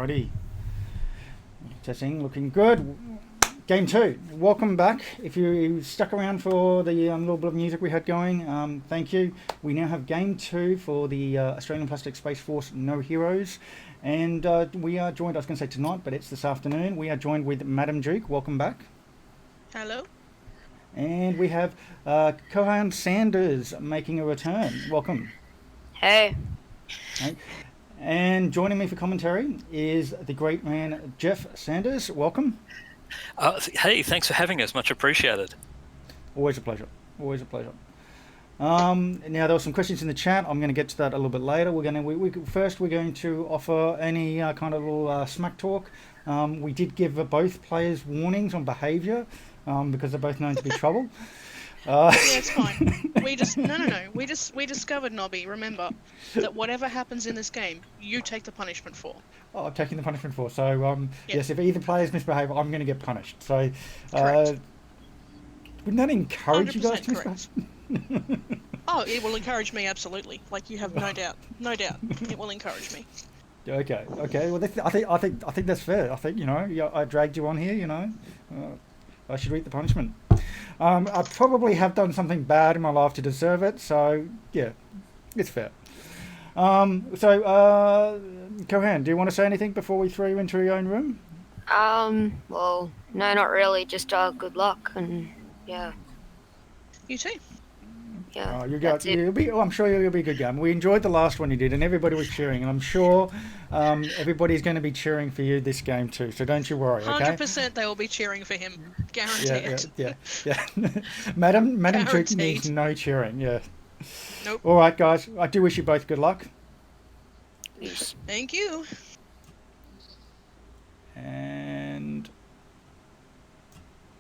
Alrighty. Testing, looking good. Game 2. Welcome back. If you stuck around for the little bit of music we had going, thank you. We now have Game 2 for the Australian Plastic Space Force No Heroes. And we are joined, I was going to say tonight, but it's this afternoon. We are joined with Madam Juke. Welcome back. Hello. And we have Cohen Sanders making a return. Welcome. Hey. Right. And joining me for commentary is the great man Jeff Sanders. Welcome. Hey, thanks for having us. Much appreciated. Always a pleasure. Always a pleasure. Now there were some questions in the chat. I'm going to get to that a little bit later. We're going to offer any kind of little smack talk. We did give both players warnings on behaviour because they're both known to be trouble. Yeah, it's fine. We discovered, Nobby. Remember that whatever happens in this game, you take the punishment for. Oh, I'm taking the punishment for. So yes, if either players misbehave, I'm going to get punished. So wouldn't that encourage you guys to misbehave? Oh, it will encourage me absolutely. Like you have no doubt, it will encourage me. Okay. Well, I think that's fair. I think I dragged you on here. I should eat the punishment. I probably have done something bad in my life to deserve it. So yeah, it's fair. So Cohen, do you want to say anything before we throw you into your own room? Well, no, not really. Just good luck and yeah. You too. Yeah. I'm sure you'll be a good game. We enjoyed the last one you did, and everybody was cheering. And I'm sure everybody's going to be cheering for you this game too. So don't you worry. Okay. 100% they will be cheering for him. Guaranteed. Yeah. Madam Juke needs no cheering. Yeah. Nope. All right, guys. I do wish you both good luck. Yes. Thank you. And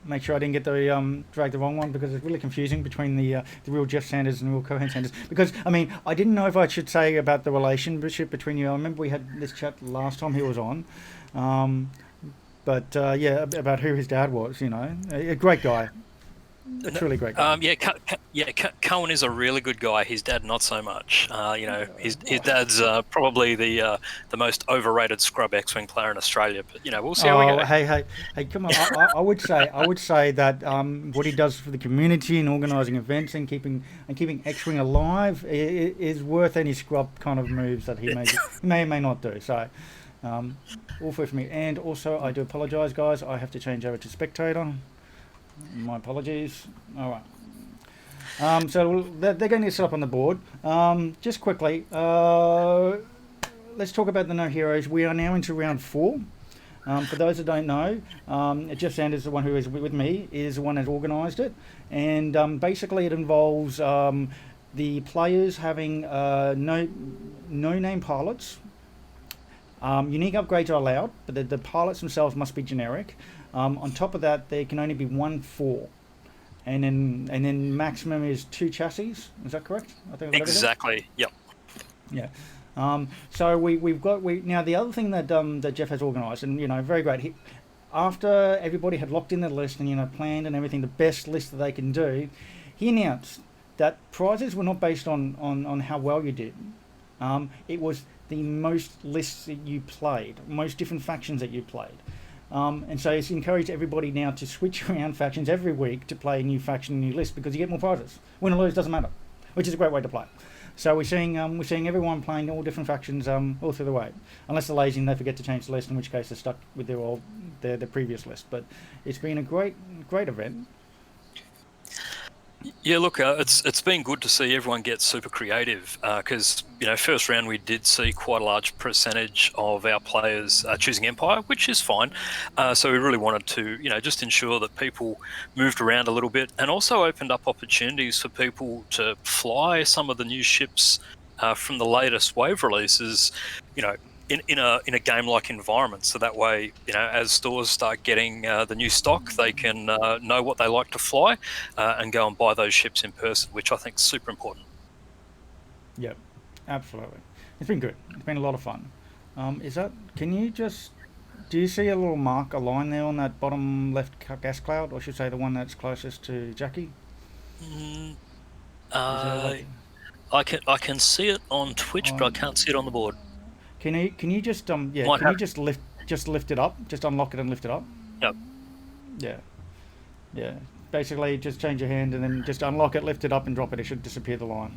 make sure I didn't get the drag the wrong one because it's really confusing between the real Jeff Sanders and the real Cohen Sanders. Because I didn't know if I should say about the relationship between you. I remember we had this chat last time he was on, about who his dad was. A great guy. A truly great guy. Cohen is a really good guy. His dad, not so much. His dad's probably the most overrated scrub X-wing player in Australia. But we'll see how we go. Hey, come on! I would say that what he does for the community and organising events and keeping X-wing alive is worth any scrub kind of moves that he may or may not do. So, all for me. And also, I do apologise, guys. I have to change over to spectator. My apologies. All right. So they're going to set up on the board. Just quickly, let's talk about the No Heroes. We are now into round 4. For those that don't know, Jeff Sanders, the one who is with me, is the one that organised it. And basically it involves the players having no-name pilots. Unique upgrades are allowed, but the pilots themselves must be generic. On top of that, there can only be 1 4, and then maximum is 2 chassis. Is that correct? I think exactly. Yep. Yeah. So we've got now the other thing that Jeff has organised, and very great. After everybody had locked in their list and planned and everything, the best list that they can do, he announced that prizes were not based on how well you did. It was the most lists that you played, most different factions that you played. And so it's encouraged everybody now to switch around factions every week to play a new faction, a new list, because you get more prizes. Win or lose doesn't matter, which is a great way to play. So we're seeing everyone playing all different factions all through the way, unless they're lazy and they forget to change the list, in which case they're stuck with their previous list. But it's been a great event. Yeah, look, it's been good to see everyone get super creative because, first round we did see quite a large percentage of our players choosing Empire, which is fine. So we really wanted to, just ensure that people moved around a little bit and also opened up opportunities for people to fly some of the new ships from the latest wave releases, in a game-like environment, so that way, as stores start getting the new stock, they can know what they like to fly and go and buy those ships in person, which I think is super important. Yep, absolutely. It's been good. It's been a lot of fun. Do you see a little mark, a line there on that bottom left gas cloud, or I should say the one that's closest to Jackie? I can see it on Twitch, but I can't see it on the board. Can you just can you just lift it up? Just unlock it and lift it up. Yep. Yeah. Basically, just change your hand and then just unlock it, lift it up, and drop it. It should disappear the line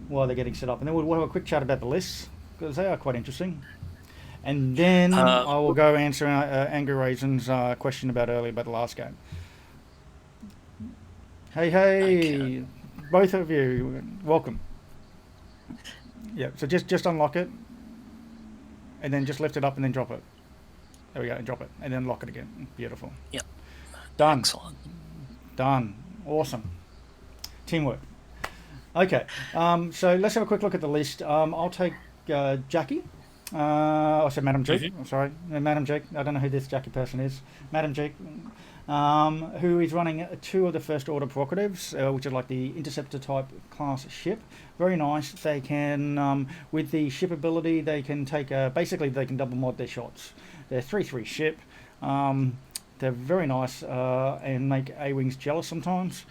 while they're getting set up. And then we'll have a quick chat about the lists because they are quite interesting. And then I will go answer Angry Raisin's question about earlier about the last game. Hey, okay. Both of you, welcome. Yeah, so just unlock it, and then just lift it up and then drop it. There we go, and drop it, and then lock it again. Beautiful. Yep. Done. Excellent. Done. Awesome. Teamwork. Okay, so let's have a quick look at the list. I'll take Jackie. I said Madam Juke. Mm-hmm. I'm sorry, Madam Juke. I don't know who this Jackie person is. Madam Juke, who is running 2 of the first order prerogatives, which are like the interceptor type class ship. Very nice. They can, with the ship ability, they can take basically they can double mod their shots. They're 3/3 ship. They're very nice and make A-wings jealous sometimes.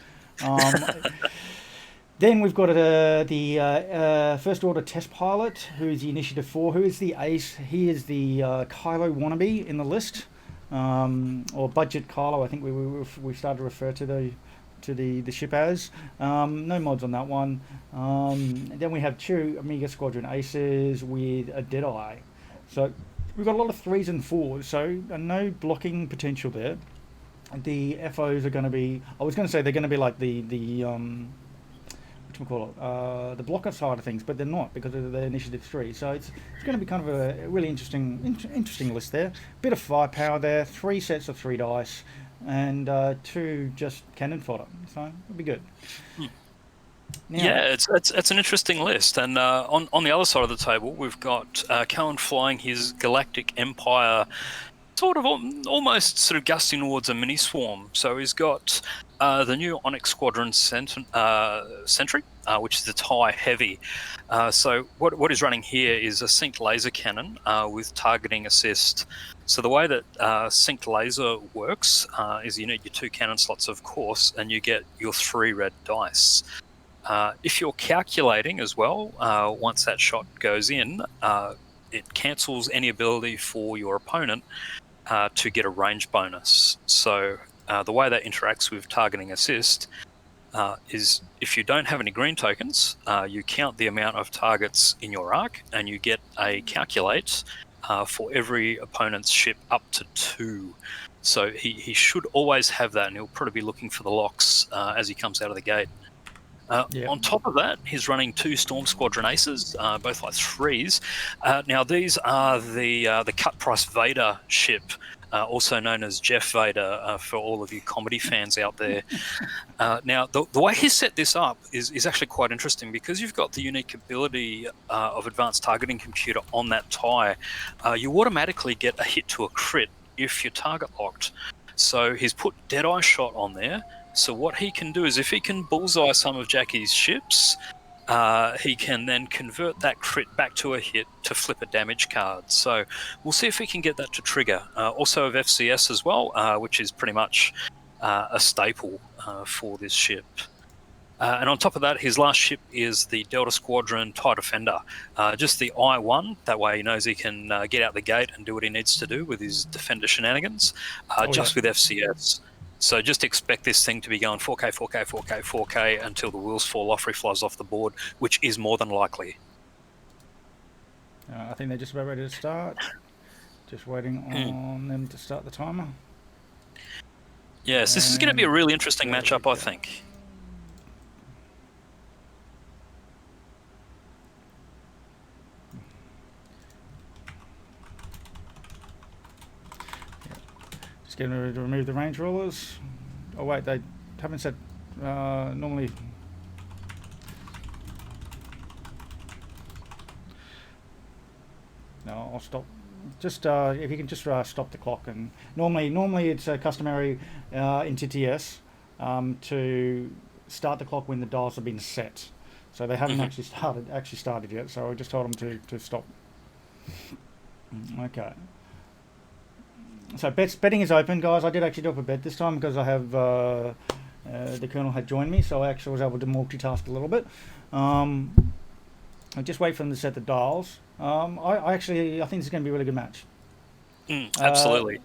Then we've got the First Order Test Pilot, who is the Initiative 4, who is the ace. He is the Kylo wannabe in the list, or Budget Kylo, I think we started to refer to the ship as. No mods on that one. Then we have 2 Omega Squadron aces with a Deadeye. So we've got a lot of 3s and 4s, so no blocking potential there. The FOs are going to be, I was going to say they're going to be like the blocker side of things, but they're not because of the Initiative 3. So it's going to be kind of a really interesting list there. Bit of firepower there, 3 sets of 3 dice, and 2 just cannon fodder. So it'll be good. Now, yeah, it's an interesting list, and on the other side of the table, we've got Cohen flying his Galactic Empire, sort of almost sort of gusting towards a mini swarm. So he's got the new Onyx Squadron Sentry, which is the TIE Heavy. So what he's running here is a synced laser cannon with targeting assist. So the way that synced laser works is you need your 2 cannon slots, of course, and you get your 3 red dice. If you're calculating as well, once that shot goes in, it cancels any ability for your opponent to get a range bonus. So the way that interacts with targeting assist is if you don't have any green tokens, you count the amount of targets in your arc and you get a calculate for every opponent's ship up to 2. So he should always have that, and he'll probably be looking for the locks as he comes out of the gate. On top of that, he's running 2 Storm Squadron aces, both like 3s. Now these are the cut price Vader ship, also known as Jeff Vader for all of you comedy fans out there. Now the way he set this up is actually quite interesting because you've got the unique ability of advanced targeting computer on that TIE. You automatically get a hit to a crit if you're target locked. So he's put Deadeye Shot on there. So what he can do is if he can bullseye some of Jackie's ships, he can then convert that crit back to a hit to flip a damage card. So we'll see if we can get that to trigger. Also of FCS as well, which is pretty much a staple for this ship. And on top of that, his last ship is the Delta Squadron TIE Defender. Just the I-1, that way he knows he can get out the gate and do what he needs to do with his Defender shenanigans, with FCS. So just expect this thing to be going 4K, 4K, 4K, 4K until the wheels fall off or he flies off the board, which is more than likely. I think they're just about ready to start. Just waiting on them to start the timer. Yes, this is going to be a really interesting matchup, I think. Just getting ready to remove the range rollers. Oh wait, they haven't said normally. No, I'll stop. Just if you can just stop the clock, and normally it's customary in TTS to start the clock when the dials have been set. So they haven't actually started yet. So I just told them to stop. Okay. So betting is open, guys. I did actually do up a bet this time because I have the Colonel had joined me, so I actually was able to multitask a little bit. I just wait for them to set the dials. I think this is going to be a really good match. Absolutely.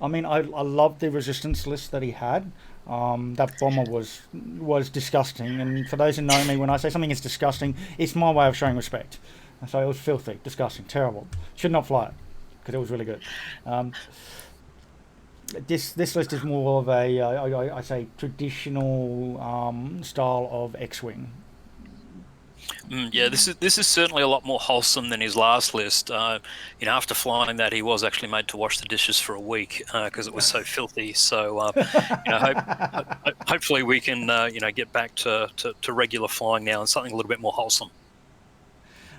I mean, I love the resistance list that he had. That bomber was disgusting, and for those who know me, when I say something is disgusting, it's my way of showing respect. So it was filthy, disgusting, terrible. Should not fly it because it was really good. This list is more of a I say traditional style of X-wing. Yeah, this is certainly a lot more wholesome than his last list. After flying that, he was actually made to wash the dishes for a week because it was so filthy. So, hopefully we can get back to regular flying now and something a little bit more wholesome.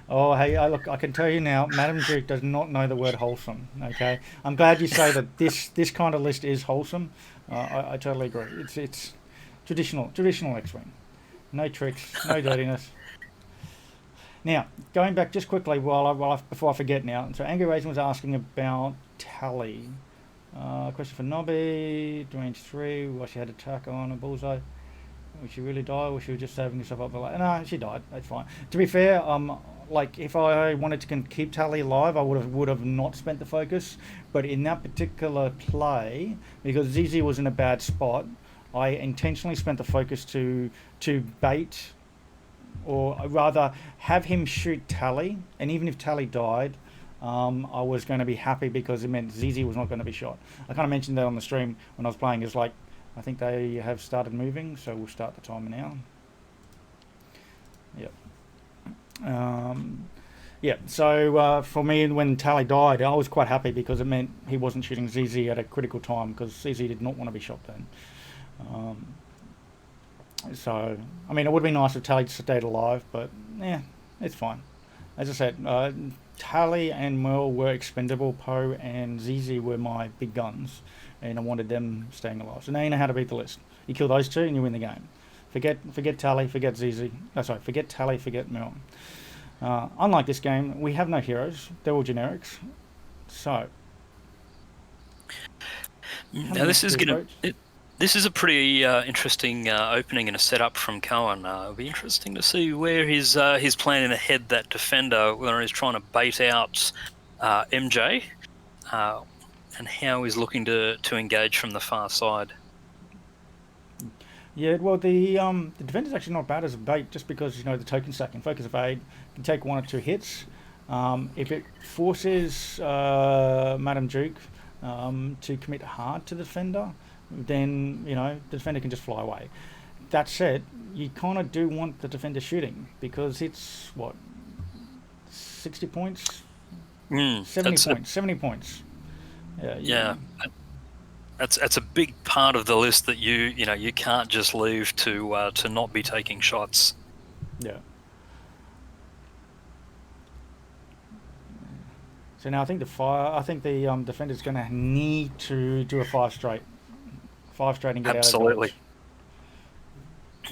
Oh, hey, look, I can tell you now, Madam Duke does not know the word wholesome, okay? I'm glad you say that this kind of list is wholesome. I totally agree. It's traditional X-wing. No tricks, no dirtiness. Now, going back just quickly before I forget now. So Angry Raisin was asking about Tally. Question for Nobby, range 3, well, she had attack on a bullseye. Would she really die, or was she just saving herself up for later? No, she died. That's fine. To be fair, if I wanted to keep Tally alive, I would have not spent the focus. But in that particular play, because ZZ was in a bad spot, I intentionally spent the focus to bait, or rather have him shoot Tally. And even if Tally died, I was going to be happy because it meant ZZ was not going to be shot. I kind of mentioned that on the stream when I was playing. It's like, I think they have started moving, so we'll start the timer now. Yep. So for me, when Tally died, I was quite happy because it meant he wasn't shooting ZZ at a critical time, because ZZ did not want to be shot then. So, I mean, it would be nice if Tally stayed alive, but yeah, it's fine. As I said, Tally and Merle were expendable. Poe and ZZ were my big guns, and I wanted them staying alive. So now you know how to beat the list. You kill those two and you win the game. Forget Tally, forget ZZ. Forget Tally, forget Merle. Unlike this game, we have no heroes. They're all generics. So, now this is a pretty interesting opening and a setup from Cohen. It'll be interesting to see where he's planning ahead that defender, whether he's trying to bait out MJ, and how he's looking to engage from the far side. Yeah, well, the defender's actually not bad as a bait, just because the token stack and focus evade can take 1 or 2 hits. If it forces Madam Duke to commit hard to the defender, then the defender can just fly away. That said, you kind of do want the defender shooting, because it's what, 60 points, 70 points. Yeah. That's a big part of the list that you can't just leave to not be taking shots. Yeah. So now I think the defender's going to need to do a 5 straight and get Absolutely.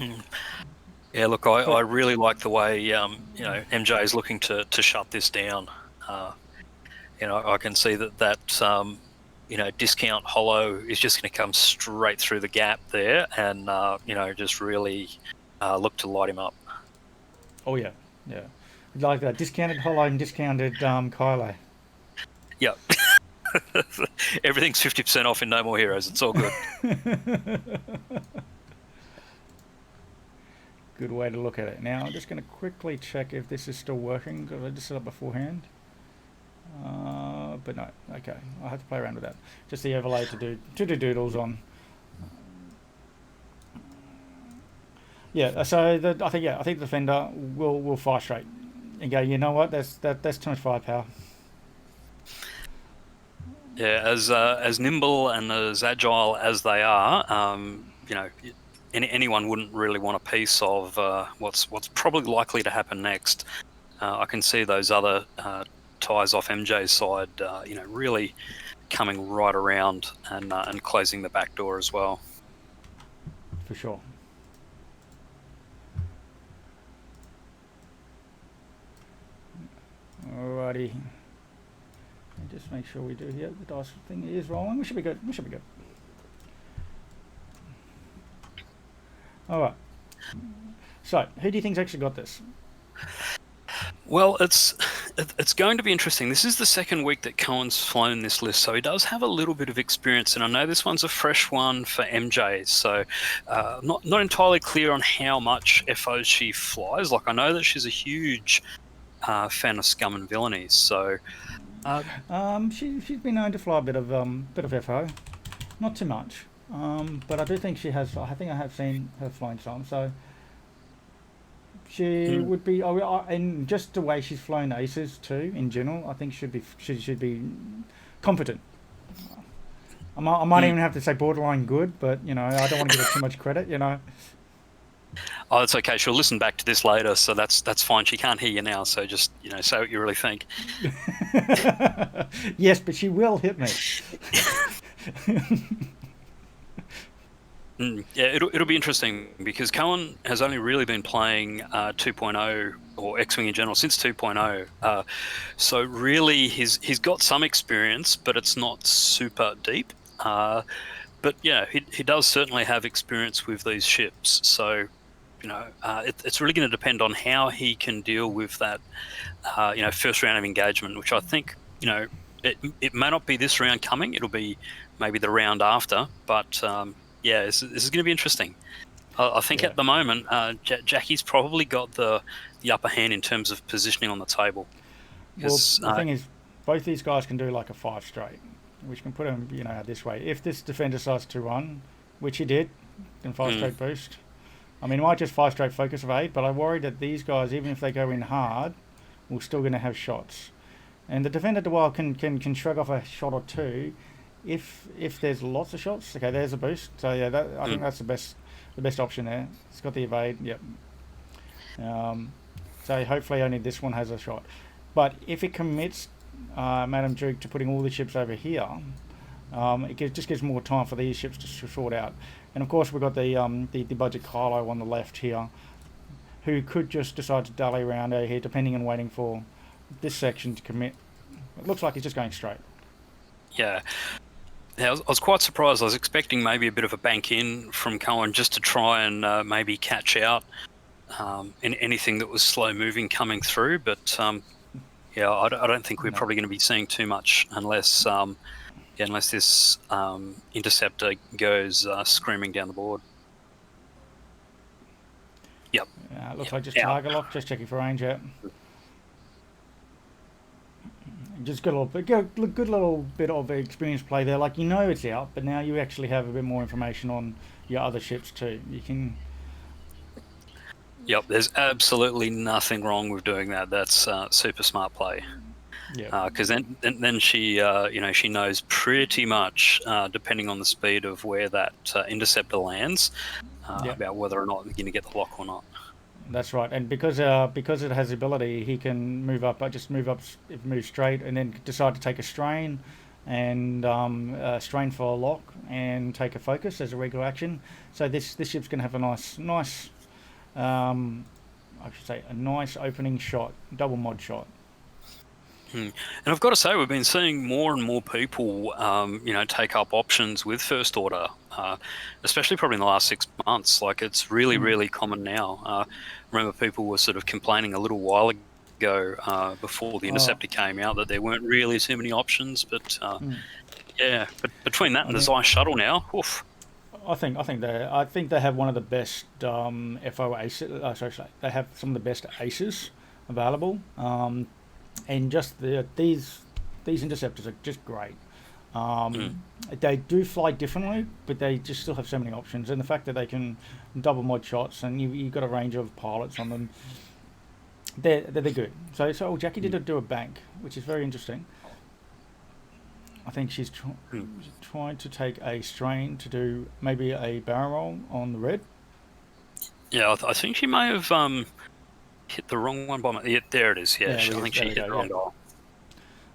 out of dodge. Yeah, look, I really like the way MJ is looking to shut this down. I can see that discount hollow is just going to come straight through the gap there, and just really look to light him up. Oh yeah. Like that discounted hollow and discounted Kylo. Yep. Everything's 50% off in No More Heroes. It's all good. Good way to look at it. Now I'm just going to quickly check if this is still working, because I just set up beforehand. But no, okay. I'll have to play around with that. Just the overlay to do doodles on. Yeah. So I think the defender will fire straight and go, you know what? That's too much firepower. Yeah, as nimble and as agile as they are, anyone wouldn't really want a piece of what's probably likely to happen next. I can see those other ties off MJ's side, really coming right around and closing the back door as well. For sure. Alrighty. Just make sure we do here. The dice thing is rolling. We should be good. Alright. So, who do you think's actually got this? Well, it's It's going to be interesting. This is the second week that Cohen's flown this list, so he does have a little bit of experience. And I know this one's a fresh one for MJ, so not entirely clear on how much FOs she flies. Like, I know that she's a huge fan of Scum and Villainies, so She's been known to fly a bit of FO, not too much, but I do think she has. I think I have seen her flying some, so she would be. And just the way she's flown aces too, in general, I think she should be competent. I might even have to say borderline good, but I don't want to give her too much credit. Oh, it's okay. She'll listen back to this later, so that's fine. She can't hear you now, so just say what you really think. Yes, but she will hit me. Yeah, it'll be interesting because Cohen has only really been playing 2.0 or X-Wing in general since 2.0. So really, he's got some experience, but it's not super deep. But yeah, he does certainly have experience with these ships. So it's really going to depend on how he can deal with that. First round of engagement, which I think it may not be this round coming. It'll be maybe the round after, but. Yeah, this is going to be interesting. I think at the moment, Jackie's probably got the upper hand in terms of positioning on the table. Well, the thing is, both these guys can do like a 5 straight, which can put them, this way. If this defender decides to run, which he did, then 5 straight boost. I mean, it might just 5 straight focus of 8, but I worry that these guys, even if they go in hard, we're still going to have shots. And the defender while can shrug off a shot or two. If there's lots of shots, okay, there's a boost. So yeah, I think that's the best option there. It's got the evade. Yep. So hopefully only this one has a shot. But if it commits Madame Juke to putting all the ships over here, it just gives more time for these ships to sort out. And of course we've got the budget Kylo on the left here, who could just decide to dally around over here, depending on waiting for this section to commit. It looks like he's just going straight. Yeah. I was quite surprised. I was expecting maybe a bit of a bank in from Cohen just to try and maybe catch out in anything that was slow moving coming through. But I don't think we're probably going to be seeing too much unless this interceptor goes screaming down the board. Yep. Looks like just target lock. Just checking for range. Yeah. Just good little bit of experience play there. Like it's out, but now you actually have a bit more information on your other ships too. You can. Yep, there's absolutely nothing wrong with doing that. That's super smart play. Yeah. Because then she she knows pretty much depending on the speed of where that interceptor lands about whether or not they're going to get the lock or not. That's right, and because it has the ability, he can move up. Move straight, and then decide to take a strain, and strain for a lock, and take a focus as a regular action. So this ship's going to have a nice, I should say, a nice opening shot, double mod shot. And I've got to say, we've been seeing more and more people, take up options with First Order, especially probably in the last 6 months. Like, it's really, really common now. Remember, people were sort of complaining a little while ago before the Interceptor came out that there weren't really too many options. But but between that and the Zeiss shuttle now, oof. I think they have one of the best FO aces. They have some of the best aces available. And just these interceptors are just great. They do fly differently, but they just still have so many options. And the fact that they can double mod shots, and you've got a range of pilots on them, they're good. So Jackie did do a bank, which is very interesting. I think she's trying to take a strain to do maybe a barrel roll on the red. Yeah, I think she may have hit the wrong one by my... Yeah, there it is. Yeah, I think she hit the wrong dial.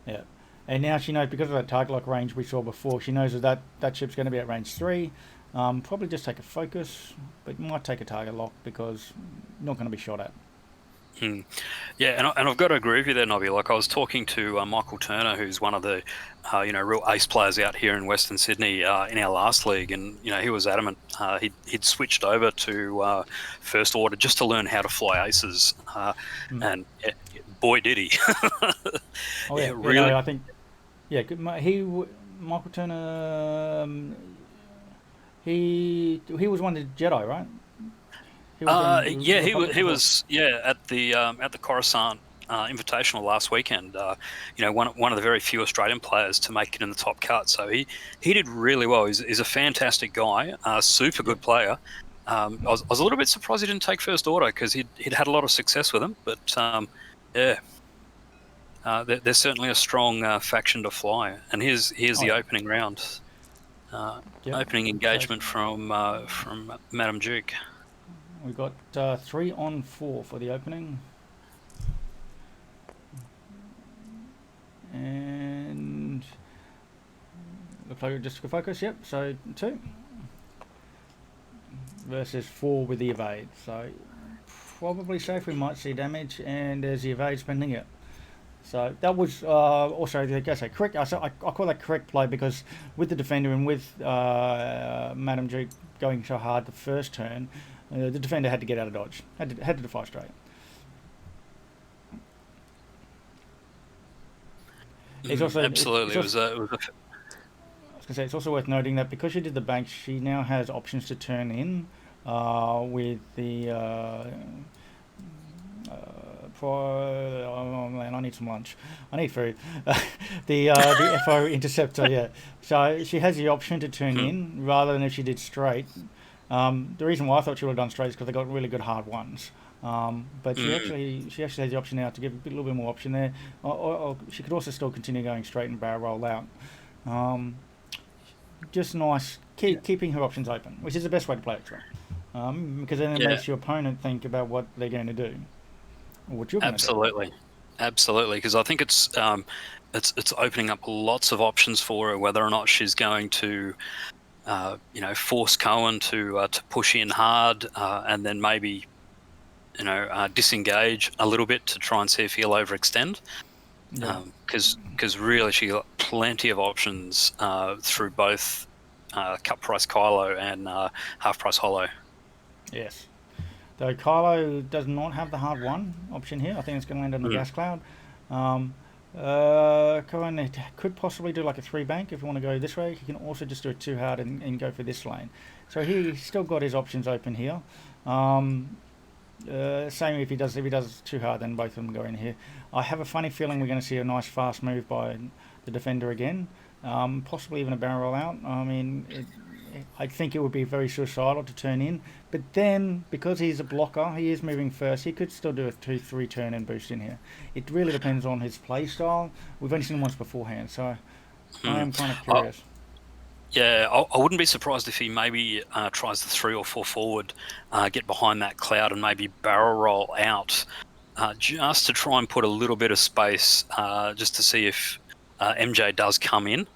Yeah. And now she knows, because of that target lock range we saw before, she knows that ship's going to be at range 3. Probably just take a focus, but might take a target lock because not going to be shot at. Yeah, and I've got to agree with you there, Nobby. Like, I was talking to Michael Turner, who's one of the real ace players out here in Western Sydney in our last league, and he was adamant he'd switched over to First Order just to learn how to fly aces, and boy, did he. Oh yeah, really. no, I think Michael Turner. He was one of the Jedi, right? He was in Yeah, Republic he before. was at the Coruscant Invitational last weekend. One of the very few Australian players to make it in the top cut. So he did really well. He's a fantastic guy, super good player. I was a little bit surprised he didn't take first order because he'd had a lot of success with him. But yeah, they're certainly a strong faction to fly. And here's the yeah. opening round. Yep. Opening So engagement from Madame Juke. we got 3 on 4 for the opening. And looks like just for focus, yep. So 2 versus 4 with the evade. So probably safe. We might see damage, and there's the evade spending it. So that was also, I guess, a correct. I call that correct play because with the defender and with Madame Duke going so hard the first turn, the defender had to get out of dodge. Had to defy straight. It's also Absolutely. It's also, it was a I was going to say, it's also worth noting that because she did the bank, she now has options to turn in with the. Oh man, I need some lunch. I need food. The FO interceptor, yeah. So she has the option to turn in rather than if she did straight. The reason why I thought she would have done straight is because they got really good hard ones. But she actually has the option now to give a little bit more option there. Or she could also still continue going straight and barrel roll out. Just nice, keeping her options open, which is the best way to play it, because then it makes your opponent think about what they're going to do. What you're Absolutely, because I think it's opening up lots of options for her, whether or not she's going to force Cohen to push in hard and then maybe disengage a little bit to try and see if he'll overextend. Because really she got plenty of options through both cut price Kylo and half price Hollow. Yes. Though Kylo does not have the hard one option here. I think it's going to land on the gas cloud. Cohen could possibly do like a 3 bank if you want to go this way. He can also just do a 2 hard and go for this lane. So he's still got his options open here. Same if he does 2 hard, then both of them go in here. I have a funny feeling we're going to see a nice fast move by the defender again. Possibly even a barrel roll out. I mean, I think it would be very suicidal to turn in. But then, because he's a blocker, he is moving first. He could still do a 2-3 turn and boost in here. It really depends on his play style. We've only seen him once beforehand, so I am kind of curious. I wouldn't be surprised if he maybe tries the 3 or 4 forward, get behind that cloud and maybe barrel roll out, just to try and put a little bit of space, just to see if MJ does come in.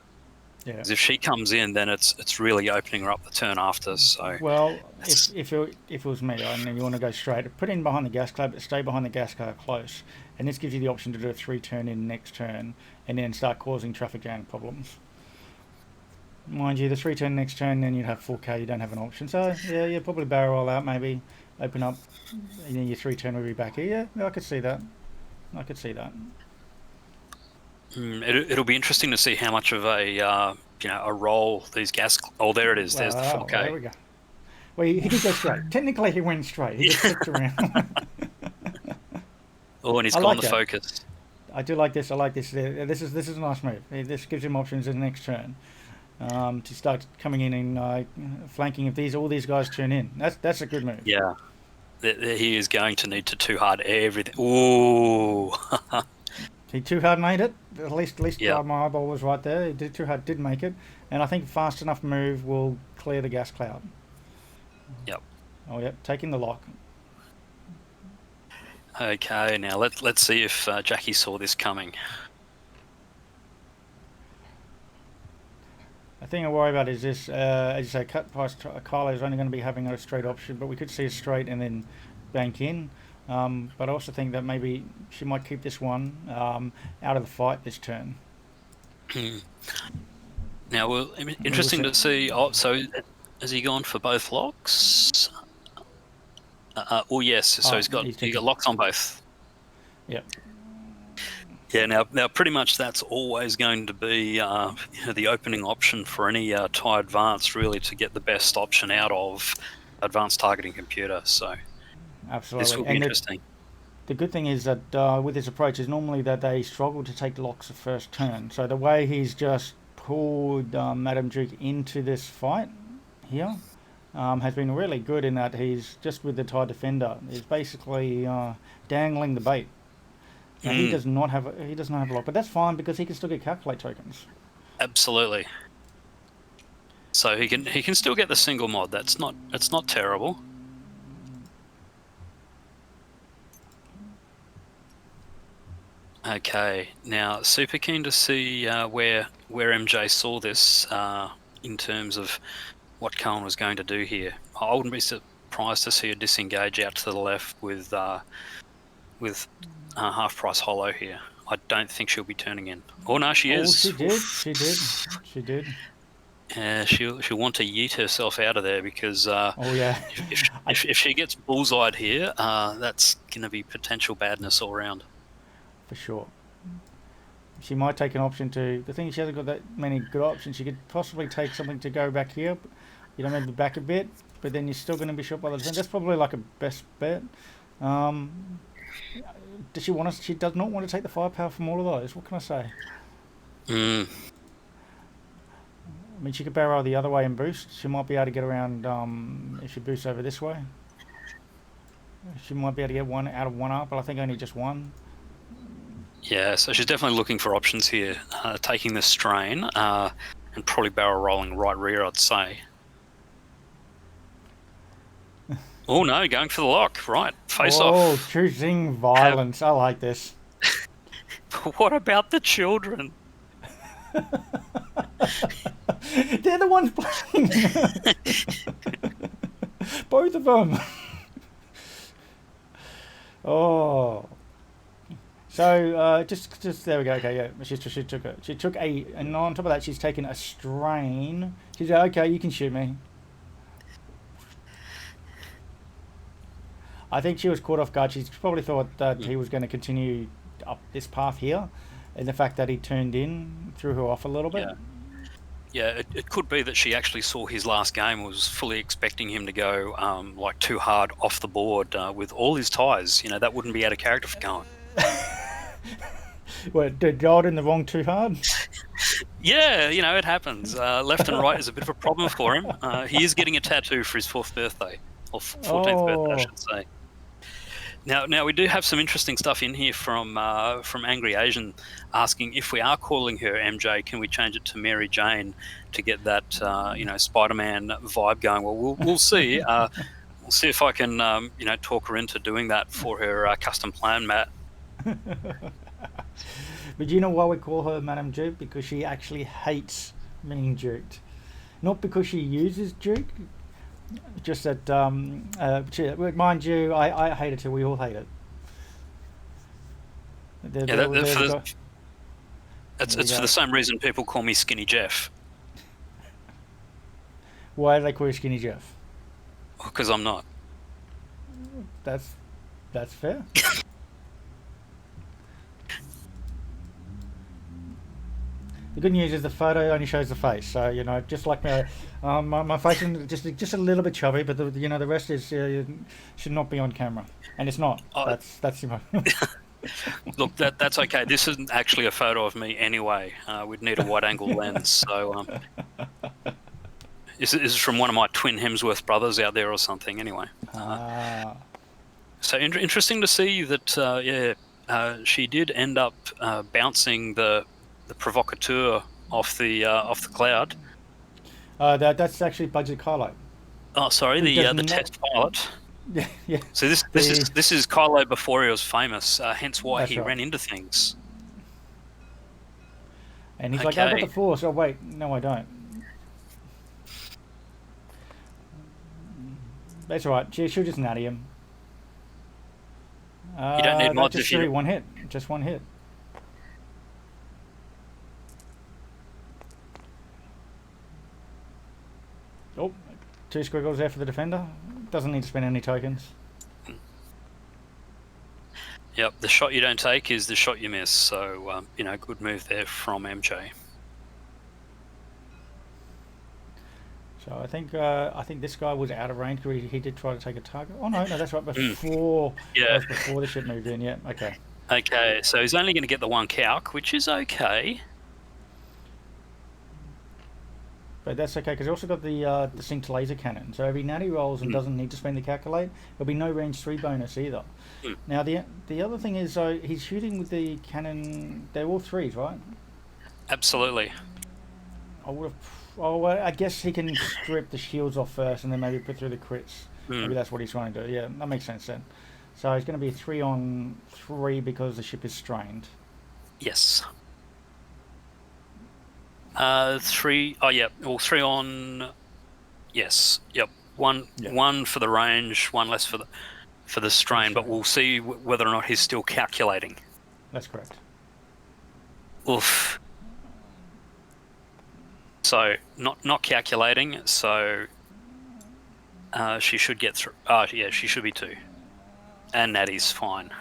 Yeah. Because if she comes in, then it's really opening her up the turn after. So well, if it was me, and you want to go straight, put in behind the gas cloud, but stay behind the gas cloud close, and this gives you the option to do a 3 turn in next turn, and then start causing traffic jam problems. Mind you, the 3 turn next turn, then you'd have 4K. You don't have an option, so yeah, you probably barrel roll out, maybe open up, and then your 3 turn will be back here. Yeah, I could see that. It'll be interesting to see how much of a roll these gas. Oh, there it is. There's the 4K. There we go. Well, he did go straight. Technically, he went straight. He just flipped around. Oh, and he's gone the focus. I do like this. I like this. This is a nice move. This gives him options in the next turn to start coming in and flanking. If all these guys turn in, that's a good move. Yeah, he is going to need to 2 hard everything. Ooh. He 2 hard made it. At least my eyeball was right there. He did 2 hard, did make it, and I think fast enough move will clear the gas cloud. Yep. Oh yep, taking the lock. Okay, now let's see if Jackie saw this coming. The thing I worry about is this, as you say, cut price Kylo is only going to be having a straight option, but we could see a straight and then bank in. But I also think that maybe she might keep this one out of the fight this turn. Now, well, interesting to see. Oh, so has he gone for both locks? Yes. So he got locks on both. Yep. Yeah, now pretty much that's always going to be the opening option for any TIE Advanced, really, to get the best option out of advanced targeting computer. So this Absolutely. will be And interesting. the good thing is that with this approach is normally that they struggle to take locks the first turn. So the way he's just pulled Madame Duke into this fight here has been really good in that he's just with the TIE Defender. He's basically dangling the bait. Now he doesn't have a lock, but that's fine because he can still get calculate tokens. Absolutely. So he can still get the single mod. It's not terrible. Okay, now super keen to see where MJ saw this in terms of what Cohen was going to do here. I wouldn't be surprised to see a disengage out to the left with half price hollow here. I don't think she'll be turning in. Oh no, she is. She did. She'll want to yeet herself out of there because if she gets bullseyed here, that's going to be potential badness all round. For sure. She might take an option to. The thing is, she hasn't got that many good options. She could possibly take something to go back here. Maybe back a bit, but then you're still going to be shot by the defense. That's probably like a best bet. Does she want us? She does not want to take the firepower from all of those. What can I say? I mean, she could barrel the other way and boost. She might be able to get around if she boosts over this way. She might be able to get one out of one up, but I think only just one. Yeah, so she's definitely looking for options here, taking the strain and probably barrel rolling right rear, I'd say. Oh no, going for the lock, right, face off. Oh, choosing violence, I like this. What about the children? They're the ones playing. Both of them. Oh. So just there we go. Okay, yeah. She took it. She took and on top of that, she's taken a strain. She's like, okay, you can shoot me. I think she was caught off guard. She probably thought that he was going to continue up this path here, and the fact that he turned in threw her off a little bit. Yeah, it could be that she actually saw his last game, was fully expecting him to go like too hard off the board with all his ties. That wouldn't be out of character for Cohen. What, did God in the wrong too hard? Yeah, it happens. Left and right is a bit of a problem for him. He is getting a tattoo for his 4th birthday, or 14th birthday, I should say. Now we do have some interesting stuff in here from Angry Asian asking if we are calling her MJ, can we change it to Mary Jane to get that Spider-Man vibe going? Well, we'll see. We'll see if I can talk her into doing that for her custom plan, Matt. But do you know why we call her Madame Duke? Because she actually hates being duked. Not because she uses Duke. Just that, mind you, I hate it too. We all hate it. It's for the same reason people call me Skinny Jeff. Why do they call you Skinny Jeff? Because I'm not. That's fair. The good news is the photo only shows the face, so just like my face is just a little bit chubby, but the rest is should not be on camera, and it's not. That's Look, that's okay. This isn't actually a photo of me anyway. We'd need a wide-angle lens, so this is from one of my twin Hemsworth brothers out there or something. Anyway, so interesting to see that. She did end up bouncing the provocateur off the cloud. That's actually Budget Kylo. Oh, sorry, the test pilot. Yeah. So this is Kylo before he was famous, hence why he ran into things. And he's like, I got the Force. Oh wait, no, I don't. That's all right. She'll just natty him. You don't need mods if you... one hit. Just one hit. Oh, 2 squiggles there for the defender. Doesn't need to spend any tokens. Yep, the shot you don't take is the shot you miss. So, good move there from MJ. So I think this guy was out of range because he did try to take a target. Oh no, that's right before. Yeah. That was before the ship moved in. Yeah, okay. Okay, so he's only going to get the one calc, which is okay. But that's okay because he also got the synced laser cannon. So if he natty rolls and doesn't need to spend the calculate, there'll be no range 3 bonus either. Now the other thing is he's shooting with the cannon. They're all 3s, right? Absolutely. Well, I guess he can strip the shields off first and then maybe put through the crits. Maybe that's what he's trying to do. Yeah, that makes sense then. So it's going to be a 3-on-3 because the ship is strained. Yes. 3. Oh, yeah. Well, 3 on. Yes. Yep. One for the range, one less for the strain. But we'll see whether or not he's still calculating. That's correct. Oof. So not calculating. So she should get through. Yeah, she should be 2. And Natty's fine.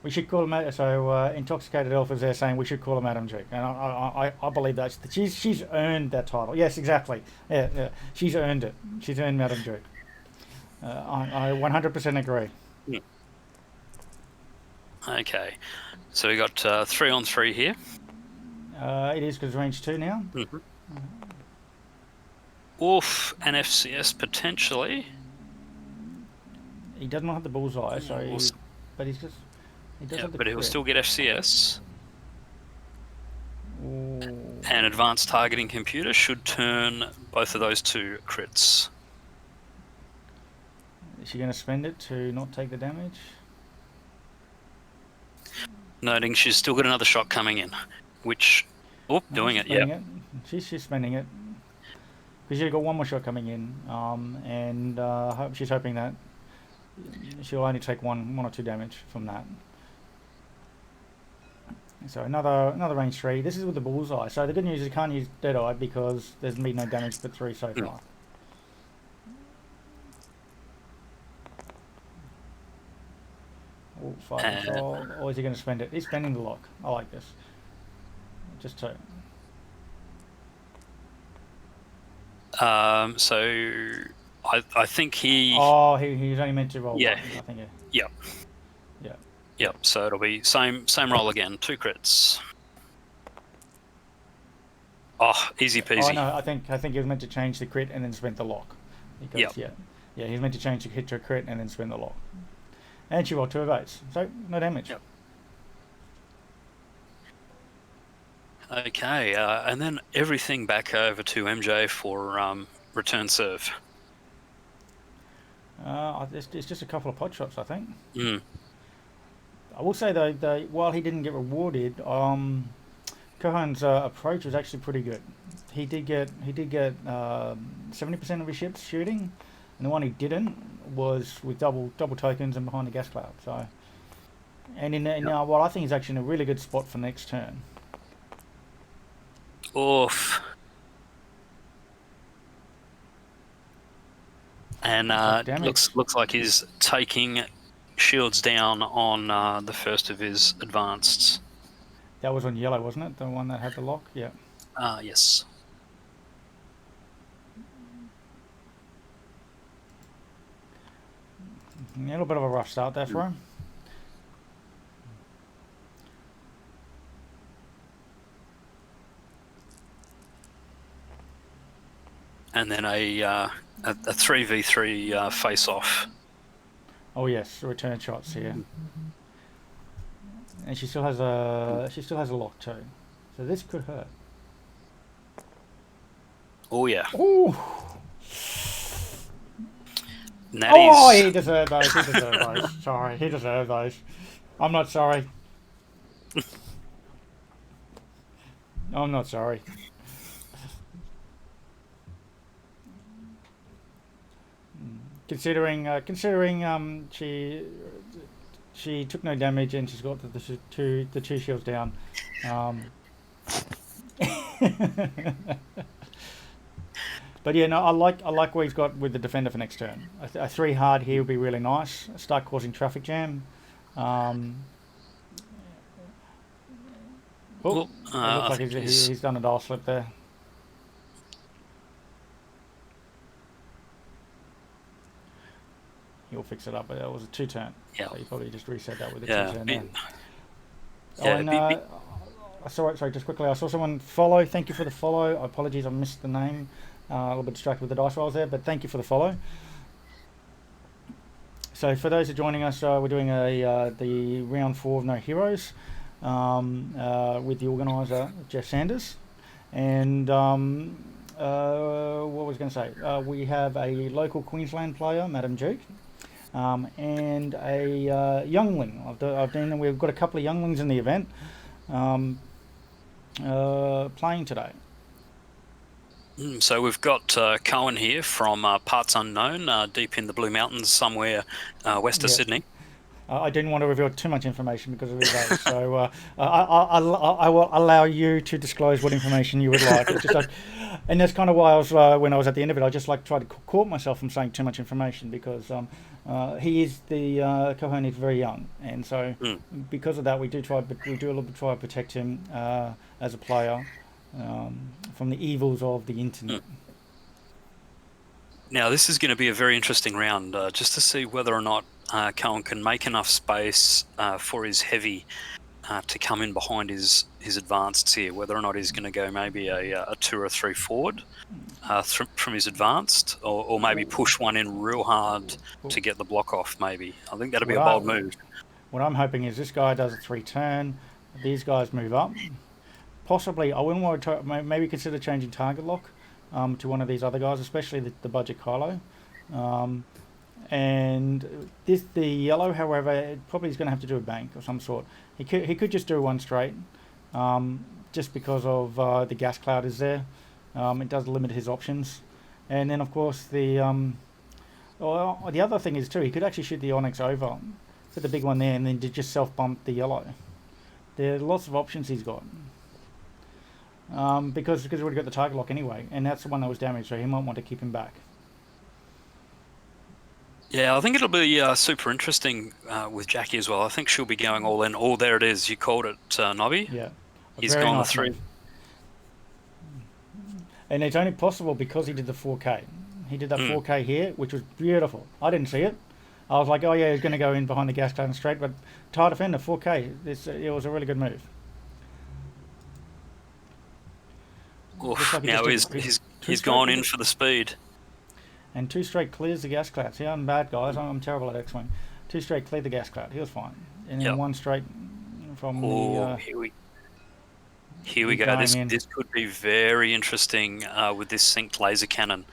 We should call him. So intoxicated elf is there saying we should call him Adam Juke, and I believe that she's earned that title. Yes, exactly. Yeah. She's earned it. She's earned Madam Juke. I 100% agree. Okay, so we got 3-on-3 here. It is because range 2 now. Oof, and FCS potentially. He does not have the bullseye, but he's just. He does have the but he'll crit. still get FCS. Ooh. And advanced targeting computer should turn both of those to crits. Is she going to spend it to not take the damage? Noting she's still got another shot coming in, which, doing it, yeah. She's spending it because she's got one more shot coming in, and she's hoping that she'll only take one or 2 damage from that. So another range 3. This is with the bullseye. So the good news is you can't use Deadeye because there's been no damage but 3 so far. Oh, fire control. Or is he going to spend it? He's spending the lock. I like this. Just 2. So I think he. Oh, he's only meant to roll. Yeah. One, I think. Yep. Yeah. Yep. So it'll be same roll again. 2 crits. Oh, easy peasy. Oh no, I think he was meant to change the crit and then spend the lock. Because, yeah, he's meant to change the hit to a crit and then spend the lock. And she rolled 2 of 8s, so no damage. Yep. Okay, and then everything back over to MJ for return serve. It's just a couple of pot shots, I think. Mm. I will say though, while he didn't get rewarded, Cohen's approach was actually pretty good. He did get 70% of his ships shooting, and the one he didn't was with double tokens and behind the gas cloud. So, and in what I think is actually in a really good spot for next turn. Oof. And looks like he's taking shields down on the first of his advanced. That was on yellow, wasn't it? The one that had the lock? Yeah. Yes. A little bit of a rough start there for him. And then a 3v3 face-off. Oh yes, return shots here. And she still has a lock too, so this could hurt. Oh yeah. Ooh. Natty's... Oh, he deserved those. He deserved those. Sorry, he deserved those. I'm not sorry. I'm not sorry. Considering she took no damage and she's got the two shields down. But yeah, no, I like what he's got with the defender for next turn. A 3 hard here would be really nice. Start causing traffic jam. Oh, Well, it looks I like think he's done a dial slip there. He'll fix it up, but that was a 2-turn. Yeah. So you probably just reset that with a Yeah, 2-turn bit- there. yeah, Sorry, just quickly, I saw someone follow. Thank you for the follow. Apologies, I missed the name. A little bit distracted with the dice rolls there, but thank you for the follow. So for those who are joining us, we're doing the round 4 of No Heroes with the organiser Jeff Sanders, and what was I going to say? We have a local Queensland player, Madam Juke, and a youngling. We've got a couple of younglings in the event playing today. So we've got Cohen here from Parts Unknown, deep in the Blue Mountains somewhere west of Yeah. Sydney. I didn't want to reveal too much information because of his age, so I will allow you to disclose what information you would like. It's just like, and that's kind of why I was when I was at the end of it, I just like tried to caught myself from saying too much information because he is the Cohen is very young, and so because of that, we do a little bit try to protect him as a player from the evils of the internet. Now, this is going to be a very interesting round, just to see whether or not Cohen can make enough space for his heavy to come in behind his advanced here, whether or not he's going to go maybe a 2 or 3 forward from his advanced, or maybe push one in real hard to get the block off, maybe. I think that'll be a bold move. What I'm hoping is this guy does a 3-turn, these guys move up. Possibly, I wouldn't want to maybe consider changing target lock to one of these other guys, especially the budget Kylo. And the yellow, however, it probably is going to have to do a bank of some sort. He could just do one straight, just because of the gas cloud is there. It does limit his options, and then of course the other thing is too, he could actually shoot the Onyx over, put the big one there, and then just self bump the yellow. There are lots of options he's got. Because he's already got the target lock anyway, and that's the one that was damaged, so he might want to keep him back. Yeah, I think it'll be super interesting with Jackie as well. I think she'll be going all in. Oh, there it is. You called it, Nobby. Yeah. He's gone the 3. Move. And it's only possible because he did the 4K. He did that 4K here, which was beautiful. I didn't see it. I was like, oh yeah, he's going to go in behind the gas cloud straight, but tire defender, 4K. It was a really good move. Oof, like now he's gone in for the speed. And 2 straight clears the gas cloud. See, I'm bad, guys. I'm terrible at X-Wing. 2 straight cleared the gas cloud. He was fine. And then 1 straight from the... Here we go. This could be very interesting with this synced laser cannon.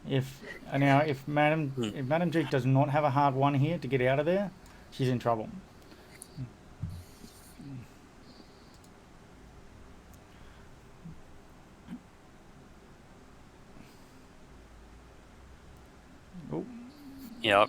If Madam Duke does not have a hard 1 here to get out of there, she's in trouble. Yep,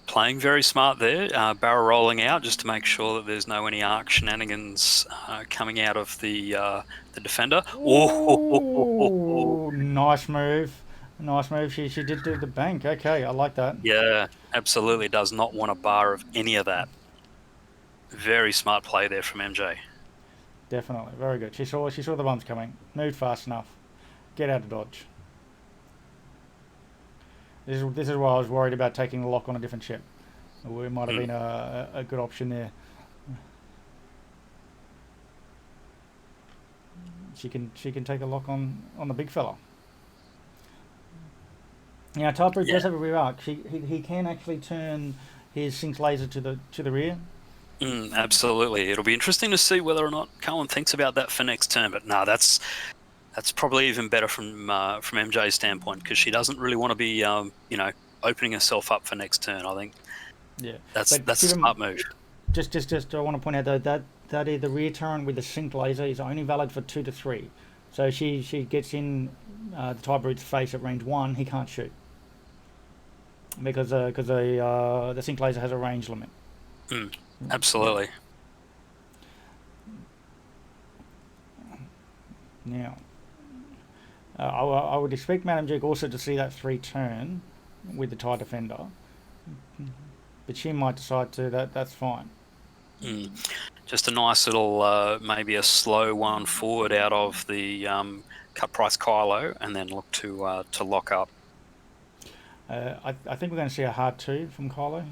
playing very smart there. Barrel rolling out just to make sure that there's no any arc shenanigans coming out of the defender. Oh, nice move. Nice move. She did do the bank. Okay, I like that. Yeah, absolutely does not want a bar of any of that. Very smart play there from MJ. Definitely, very good. She saw the bumps coming. Moved fast enough. Get out of dodge. This is why I was worried about taking the lock on a different ship. It might have been a good option there. She can take a lock on the big fella. Now, Type does have a rear arc. He can actually turn his synced laser to the rear. Absolutely. It'll be interesting to see whether or not Cohen thinks about that for next turn. But no, that's probably even better from MJ's standpoint, because she doesn't really want to be opening herself up for next turn. I think that's a smart move. Just I want to point out though that the rear turn with the synced laser is only valid for 2 to 3. So she gets in the Type Brute's face at range 1. He can't shoot because the synced laser has a range limit. Absolutely. Now, I would expect Madam Duke also to see that 3 turn with the TIE Defender, but she might decide to. That's fine. Just a nice little, maybe a slow one forward out of the cut price Kylo, and then look to lock up. I think we're going to see a hard 2 from Kylo.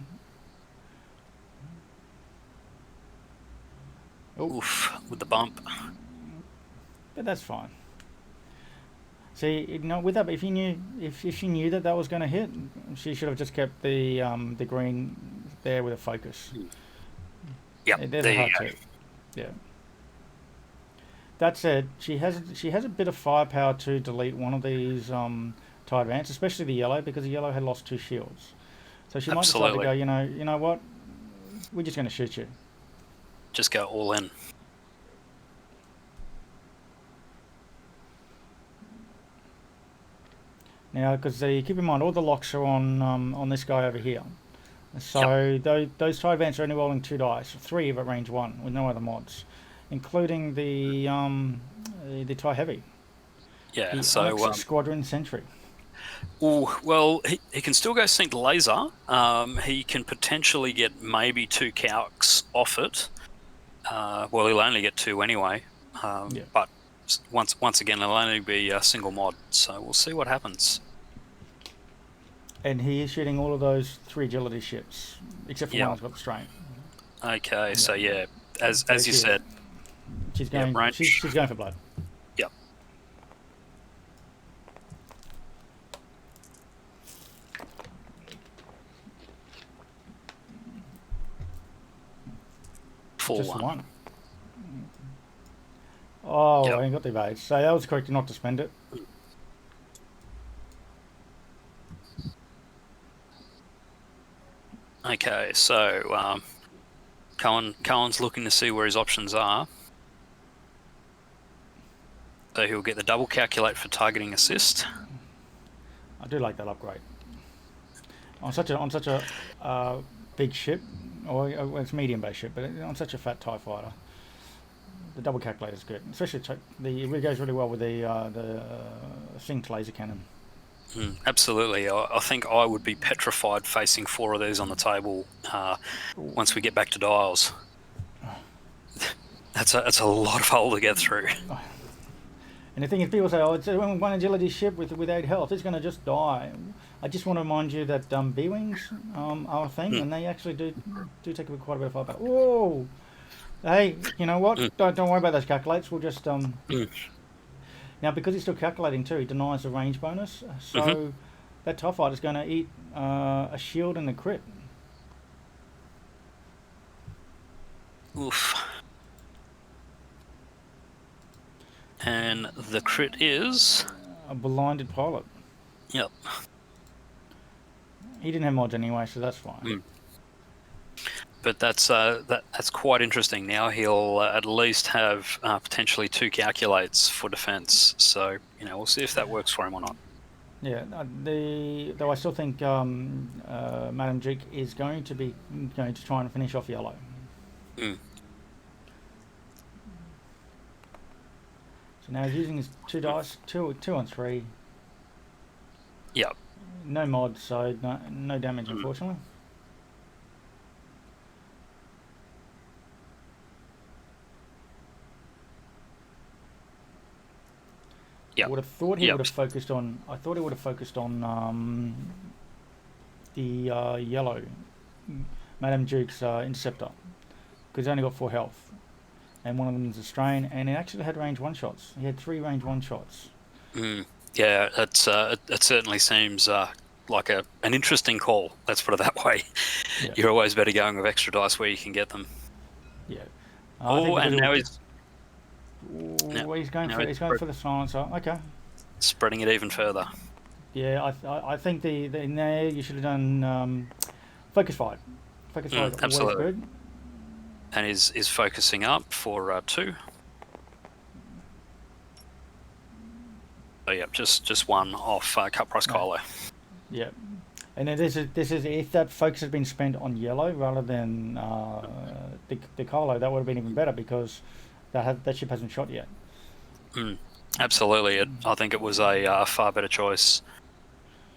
Oof, with the bump. But that's fine. See, with that, if she knew that was going to hit, she should have just kept the green there with a focus. Yep, There's there a hard you go. 2. Yeah. That said, she has a bit of firepower to delete one of these TIE Advance, especially the yellow, because the yellow had lost 2 shields. So she might decide to go, you know what, we're just going to shoot you. Just go all in. Now, because keep in mind, all the locks are on this guy over here. So those TIE Advance are only rolling 2 dice, 3 of at range 1, with no other mods, including the TIE Heavy. Yeah, the so Arc Squadron Sentry. Well, he can still go Synced Laser. He can potentially get maybe 2 calcs off it. Well, he'll only get 2 anyway. But once again, it'll only be a single mod. So we'll see what happens. And he is shooting all of those 3 agility ships, except for one that's got the strain. Okay, so as you said, she's going. She's going for blood. Yep. Just one. Oh, I ain't got the evade. So that was correct not to spend it. Okay, so Cohen's looking to see where his options are. So he'll get the double calculate for targeting assist. I do like that upgrade. On such a big ship, or it's medium base ship, but on such a fat TIE fighter, the double calculator is good. Especially it goes really well with the synced laser cannon. Absolutely. I think I would be petrified facing 4 of these on the table once we get back to dials. That's a lot of hole to get through. And the thing is, people say, "Oh, it's one agility ship with 8 health. It's going to just die." I just want to remind you that B-wings are a thing, and they actually do take quite a bit of firepower. Whoa! Hey, you know what? Don't worry about those calculates. We'll just Now, because he's still calculating too, he denies the range bonus. So that TIE fighter is going to eat a shield and a crit. Oof. And the crit is A blinded pilot. Yep. He didn't have mods anyway, so that's fine. But that's quite interesting. Now he'll at least have potentially 2 calculates for defense. So we'll see if that works for him or not. Yeah. Though I still think Madam Juke is going to try and finish off yellow. So now he's using his 2 dice, 2 on 3. Yep. No mods, so no damage, unfortunately. Yep. I would have thought he would have focused on. I thought he would have focused on the yellow Madame Duke's Interceptor, because he only got 4 health, and one of them is a strain, and he actually had range 1 shots. He had 3 range 1 shots. Yeah, it certainly seems like an interesting call. Let's put it that way. Yeah. You're always better going with extra dice where you can get them. Yeah. And now he's. He's going for the silencer. Okay. Spreading it even further. Yeah, I think the there you should have done focus fight. Focus fight. Absolutely. Good. And is focusing up for 2. So yeah, just 1 off cut price Kylo. Yeah. And then this is if that focus had been spent on yellow rather than the Kylo, that would have been even better, because that ship hasn't shot yet. Absolutely. I think it was a far better choice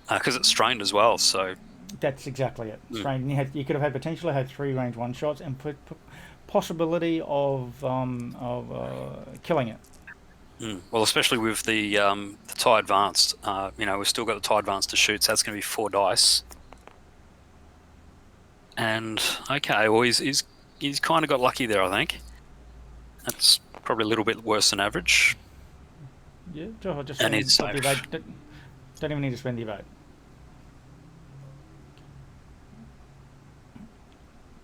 because it's strained as well. So That's exactly it. Strained. You could have had potentially had 3 range 1 shots and possibility of killing it. Well, especially with the tie advanced, we've still got the tie advanced to shoot, so that's going to be 4 dice. And okay, well he's kind of got lucky there, I think. That's probably a little bit worse than average. Yeah, just And he's don't even need to spend the evade.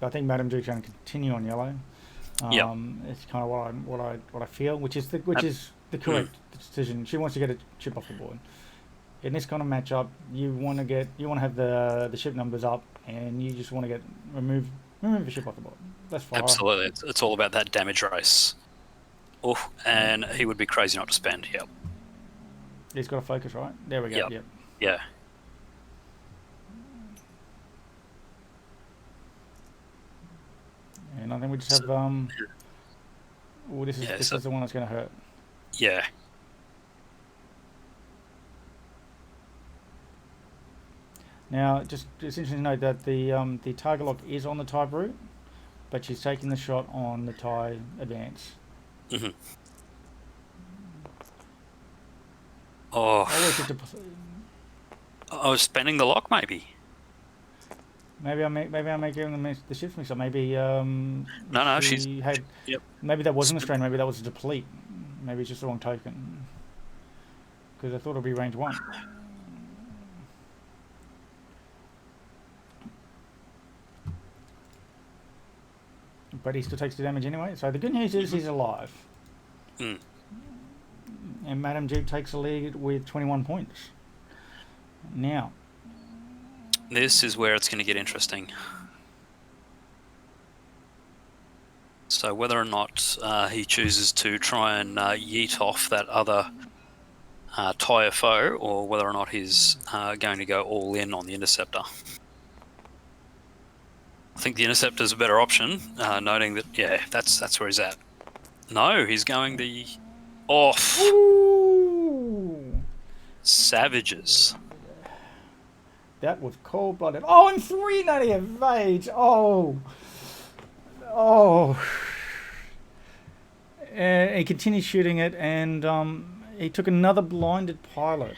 I think Madam Duke's going to continue on yellow. It's kind of what I feel, which is the correct decision. She wants to get a chip off the board. In this kind of matchup, you want to have the ship numbers up, and you just want to remove the ship off the board. That's fine. Absolutely, it's all about that damage race. Oh, and he would be crazy not to spend. Yep. He's got to focus, right? There we go. Yep. Yeah. And I think we just have this is the one that's going to hurt. Yeah. Now, it's interesting to note that the target lock is on the tie route, but she's taking the shot on the tie advance. Mm-hmm. Oh. I was spending the lock, maybe. Maybe I'm making the shift mix up. Maybe no, she's had. Yep. Maybe that wasn't a strain. Maybe that was a deplete. Maybe it's just the wrong token. Because I thought it'd be range 1. But he still takes the damage anyway. So the good news is he's alive. Mm. And Madam Juke takes the lead with 21 points. Now, this is where it's going to get interesting. So whether or not he chooses to try and yeet off that other tie foe, or whether or not he's going to go all in on the interceptor. I think the interceptor is a better option, noting that that's where he's at. No, he's going the off. Ooh. Savages. That was cold-blooded. Oh, and 390 evades. Oh. And he continued shooting it, and he took another blinded pilot.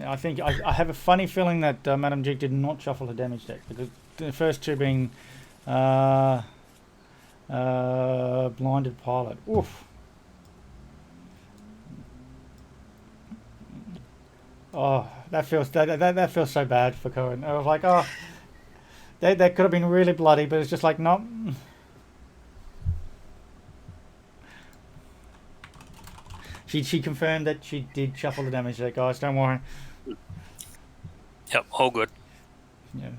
I think I have a funny feeling that Madam Duke did not shuffle her damage deck, because the first 2 being blinded pilot. Oof. Oh, that feels so bad for Cohen. I was like, that could have been really bloody, but it's just like, no. She confirmed that she did shuffle the damage deck, guys. Don't worry. Yep, all good. Yeah,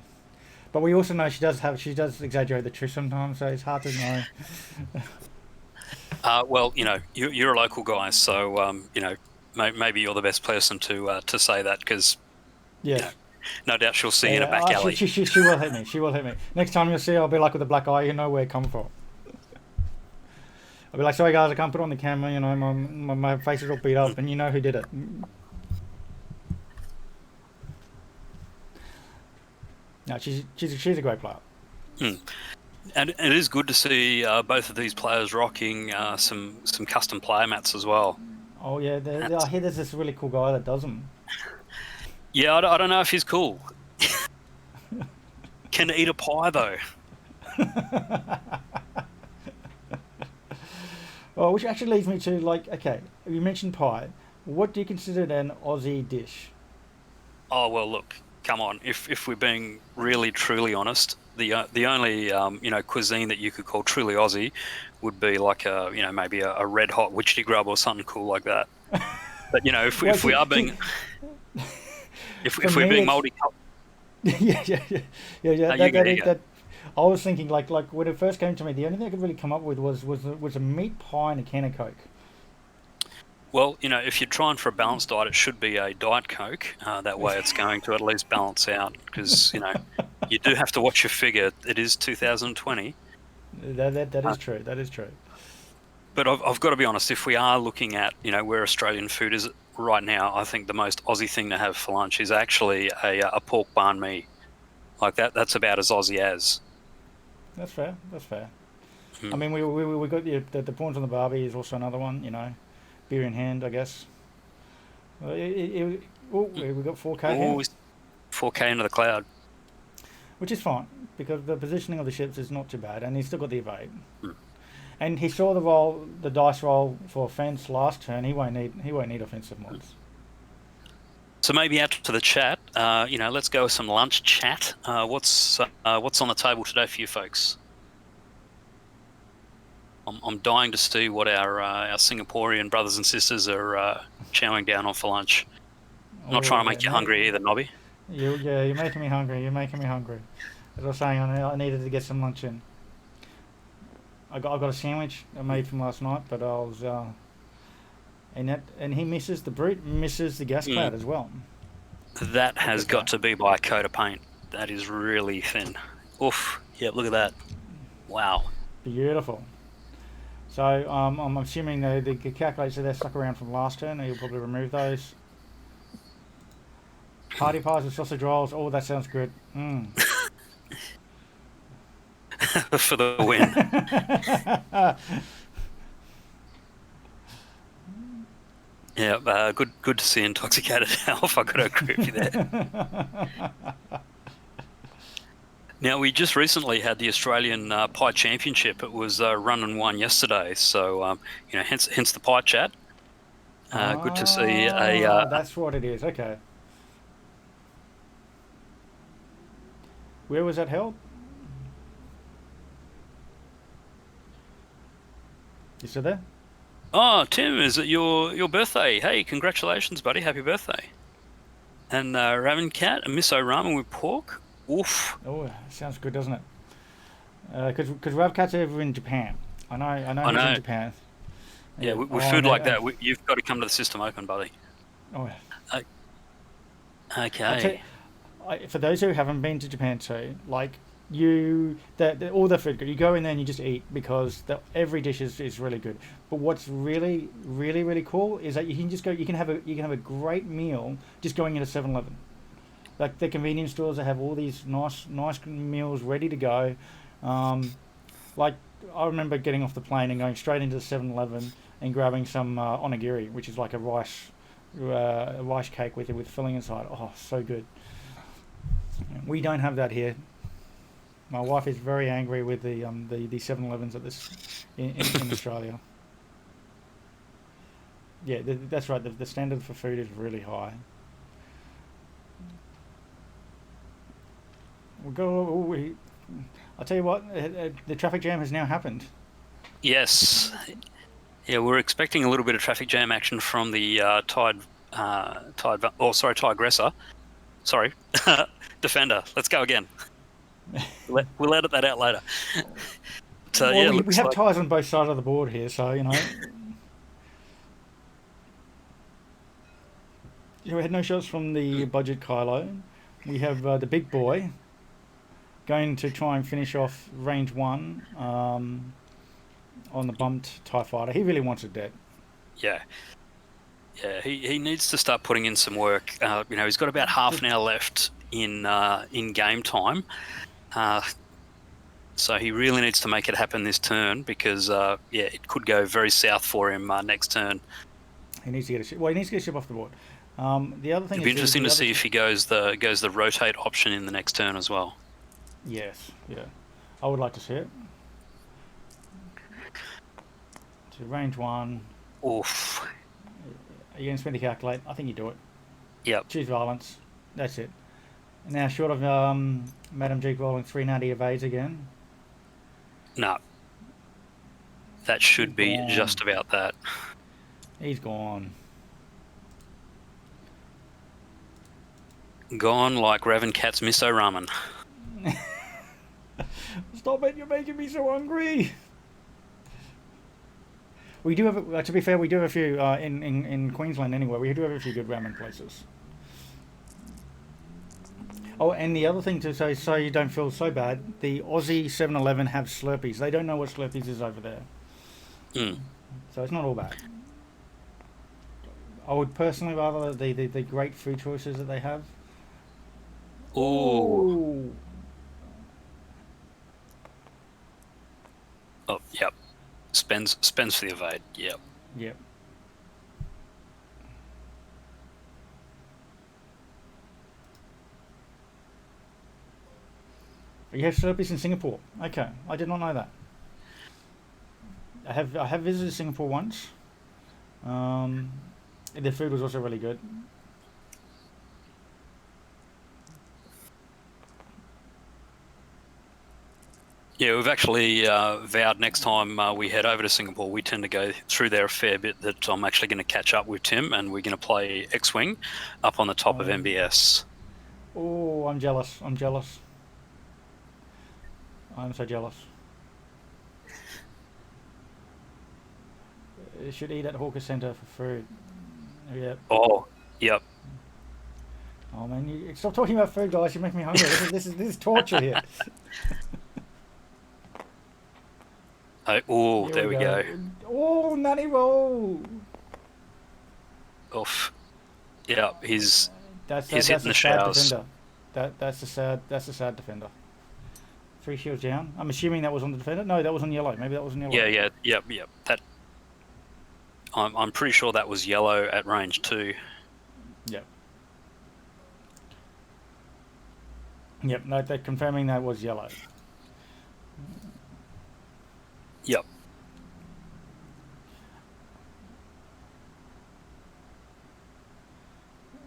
but we also know she does exaggerate the truth sometimes, so it's hard to know. Well, you're a local guy, so maybe you're the best person to say that, because no doubt she'll see you in a back alley. She will hit me. She will hit me. Next time you'll see her, I'll be like with a black eye. You know where it come from. I'll be like, sorry guys, I can't put it on the camera. My face is all beat up, and you know who did it. No, she's a great player. And it is good to see both of these players rocking some custom player mats as well. Oh yeah, I hear there's this really cool guy that does them. Yeah, I don't know if he's cool. Can eat a pie though. Well, which actually leads me to, okay, you mentioned pie. What do you consider an Aussie dish? Oh well, look, come on. If we're being really truly honest, the only cuisine that you could call truly Aussie would be like maybe a red hot witchetty grub or something cool like that. But if we are being if we're being multicultural. Yeah. I was thinking like when it first came to me, the only thing I could really come up with was a meat pie and a can of Coke. Well, if you're trying for a balanced diet, it should be a Diet Coke. That way it's going to at least balance out because, you do have to watch your figure. It is 2020. That is true. That is true. But I've got to be honest, if we are looking at, where Australian food is right now, I think the most Aussie thing to have for lunch is actually a pork banh mi. Like that's about as Aussie as. That's fair. That's fair. Mm. I mean, we got the prawns on the barbie is also another one. Beer in hand, I guess. We got 4K here, 4K into the cloud. which is fine because the positioning of the ships is not too bad, and he's still got the evade. Mm. And he saw the dice roll for offense last turn. He won't need offensive mods. So maybe out to the chat. Let's go with some lunch chat. What's on the table today for you folks? I'm dying to see what our Singaporean brothers and sisters are chowing down on for lunch. I'm not trying to make you hungry either, Nobby. You're making me hungry. You're making me hungry. As I was saying, I needed to get some lunch in. I got a sandwich I made from last night, but I was and he misses the brute, misses the gas cloud as well. That has got to be by a coat of paint. That is really thin. Oof. Yeah, look at that. Wow. Beautiful. So I'm assuming the calculators they're stuck around from last turn. You'll probably remove those. Party pies with sausage rolls. Oh, that sounds good. For the win. Yeah, good to see intoxicated Alf. I got to agree with you there. Now, we just recently had the Australian Pie Championship. It was run and won yesterday, so hence the pie chat. Good to see a. That's what it is. Okay. Where was that held? You still there? Oh, Tim, is it your birthday? Hey, congratulations, buddy! Happy birthday! And Raven Cat and miso ramen with pork. Oof. Oh, sounds good, doesn't it? Because Ravcat's over in Japan. I know he's in Japan. Yeah, with food like that, you've got to come to the System Open, buddy. Oh. Okay. For those who haven't been to Japan too, like all the food, you go in there and you just eat because every dish is really good. But what's really, really, really cool is that you can just go. You can have a great meal just going into 7-Eleven. Like the convenience stores that have all these nice meals ready to go. Like I remember getting off the plane and going straight into the 7-Eleven and grabbing some onigiri, which is like a rice cake with filling inside. Oh, so good. We don't have that here. My wife is very angry with the 7-Elevens at this in Australia. Yeah, that's right. The standard for food is really high. I'll tell you what, the traffic jam has now happened. Yes. Yeah, we're expecting a little bit of traffic jam action from the Tigressor. Sorry, Defender. Let's go again. We'll edit that out later. We have tyres on both sides of the board here, so we had no shots from the budget Kylo. We have the big boy going to try and finish off range 1 on the bumped TIE fighter. He really wants it dead. Yeah, he needs to start putting in some work. He's got about half an hour left in game time. So he really needs to make it happen this turn because it could go very south for him next turn. He needs to get a ship. Well, he needs to get a ship off the board. The other thing it'll be interesting to see if he goes the rotate option in the next turn as well. Yes, yeah, I would like to see it. To range 1. Oof. Are you going to spend a calculate? I think you do it. Yep. Choose violence. That's it. Now, short of Madam Juke rolling 390 evades again. No. That should be just about that. He's gone. Gone like Raven Cat's miso ramen. Stop it, you're making me so hungry. We do have, to be fair, we do have a few in Queensland anyway. We do have a few good ramen places. Oh, and the other thing to say, so you don't feel so bad, the Aussie 7-Eleven have Slurpees. They don't know what Slurpees is over there. So it's not all bad. I would personally rather the great food choices that they have. Ooh. Oh, yep. Spends for the evade. Yep. Yep. You have Slurpees in Singapore. Okay, I did not know that. I have visited Singapore once. Their food was also really good. Yeah, we've actually vowed next time we head over to Singapore, we tend to go through there a fair bit, that I'm actually going to catch up with Tim and we're going to play X-Wing up on the top of MBS. Oh, I'm jealous. I'm jealous. I'm so jealous. You should eat at Hawker Centre for food. Yep. Oh, yep. Oh man, you stop talking about food, guys. You make me hungry. This is torture here. Oh, there we go. Oh, nutty roll. Oof. Yeah, he's That's hitting the showers. Defender. That's a sad defender. 3 shields down. I'm assuming that was on the defender. No, that was on yellow. Maybe that was on yellow. Yeah, yep. That. I'm pretty sure that was yellow at range 2. Yep. Yep. No, they're confirming that was yellow. Yep.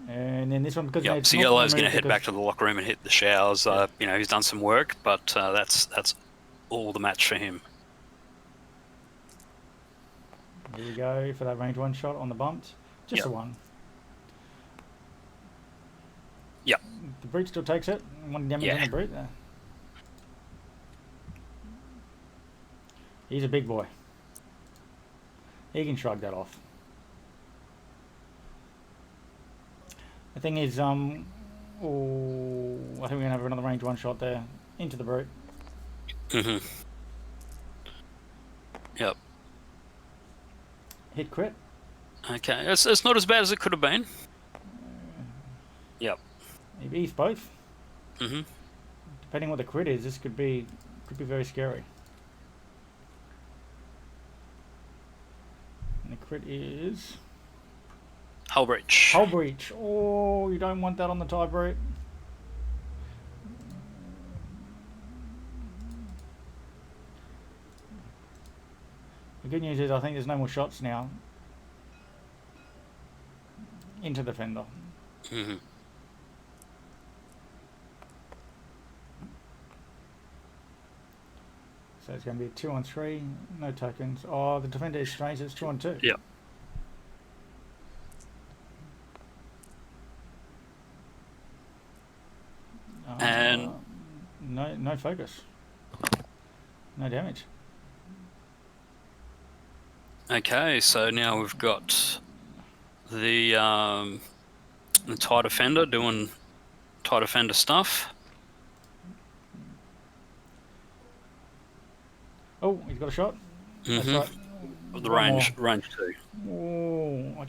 And then this one, because so yellow's going to head back to the locker room and hit the showers. He's done some work, but that's all the match for him. Here we go for that range 1 shot on the bumped. Just the one. Yep. The brute still takes it. 1 damage on the brute. He's a big boy. He can shrug that off. The thing is, I think we're going to have another range 1 shot there. Into the brute. Mm-hmm. Yep. Hit crit. Okay, it's not as bad as it could have been. Yep. He beats both. Mm-hmm. Depending what the crit is, this could be very scary. And the crit is Hull breach. Hull breach. Oh, you don't want that on the tie brute. The good news is I think there's no more shots now into the fender. Mm-hmm. So it's going to be a 2-on-3, no tokens. Oh, the defender is strange. It's 2-on-2. Yep. And no focus. No damage. Okay, so now we've got the TIE Defender doing TIE Defender stuff. Oh, he's got a shot. That's right. The range 2. Oh,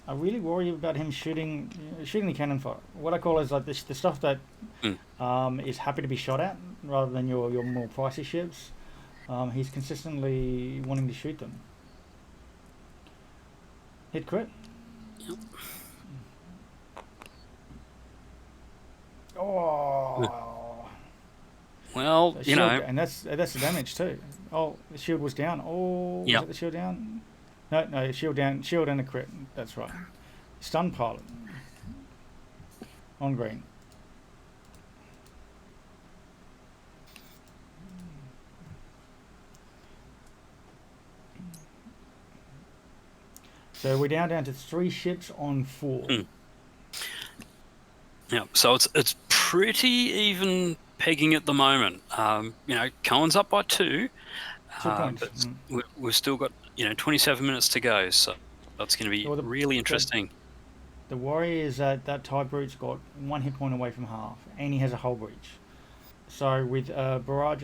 I really worry about him shooting the cannon fire. What I call is like the stuff that is happy to be shot at, rather than your more pricey ships. He's consistently wanting to shoot them. Hit crit. Yep. Oh. Well, So shield, and that's the damage too. Oh, the shield was down. Oh, was it the shield down? No, shield down, shield and a crit. That's right. Stun pilot on green. So we're down to 3 ships on 4. Yeah, so it's pretty even pegging at the moment. Cohen's up by 2. 2 points. But we've still got 27 minutes to go, so that's going to be Well, really interesting. The worry is that tie brute's got 1 hit point away from half, and he has a hull breach. So with barrage,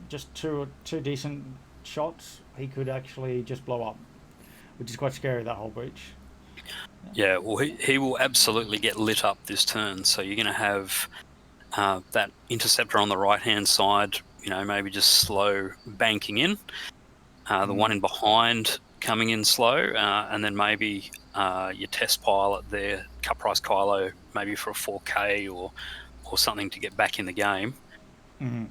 just two decent shots, he could actually just blow up, which is quite scary. That hull breach. Yeah, well, he will absolutely get lit up this turn. So you're going to have that interceptor on the right-hand side, maybe just slow banking in. The one in behind coming in slow, and then maybe your test pilot there, cut price Kylo, maybe for a 4K or something to get back in the game. Mm-hmm.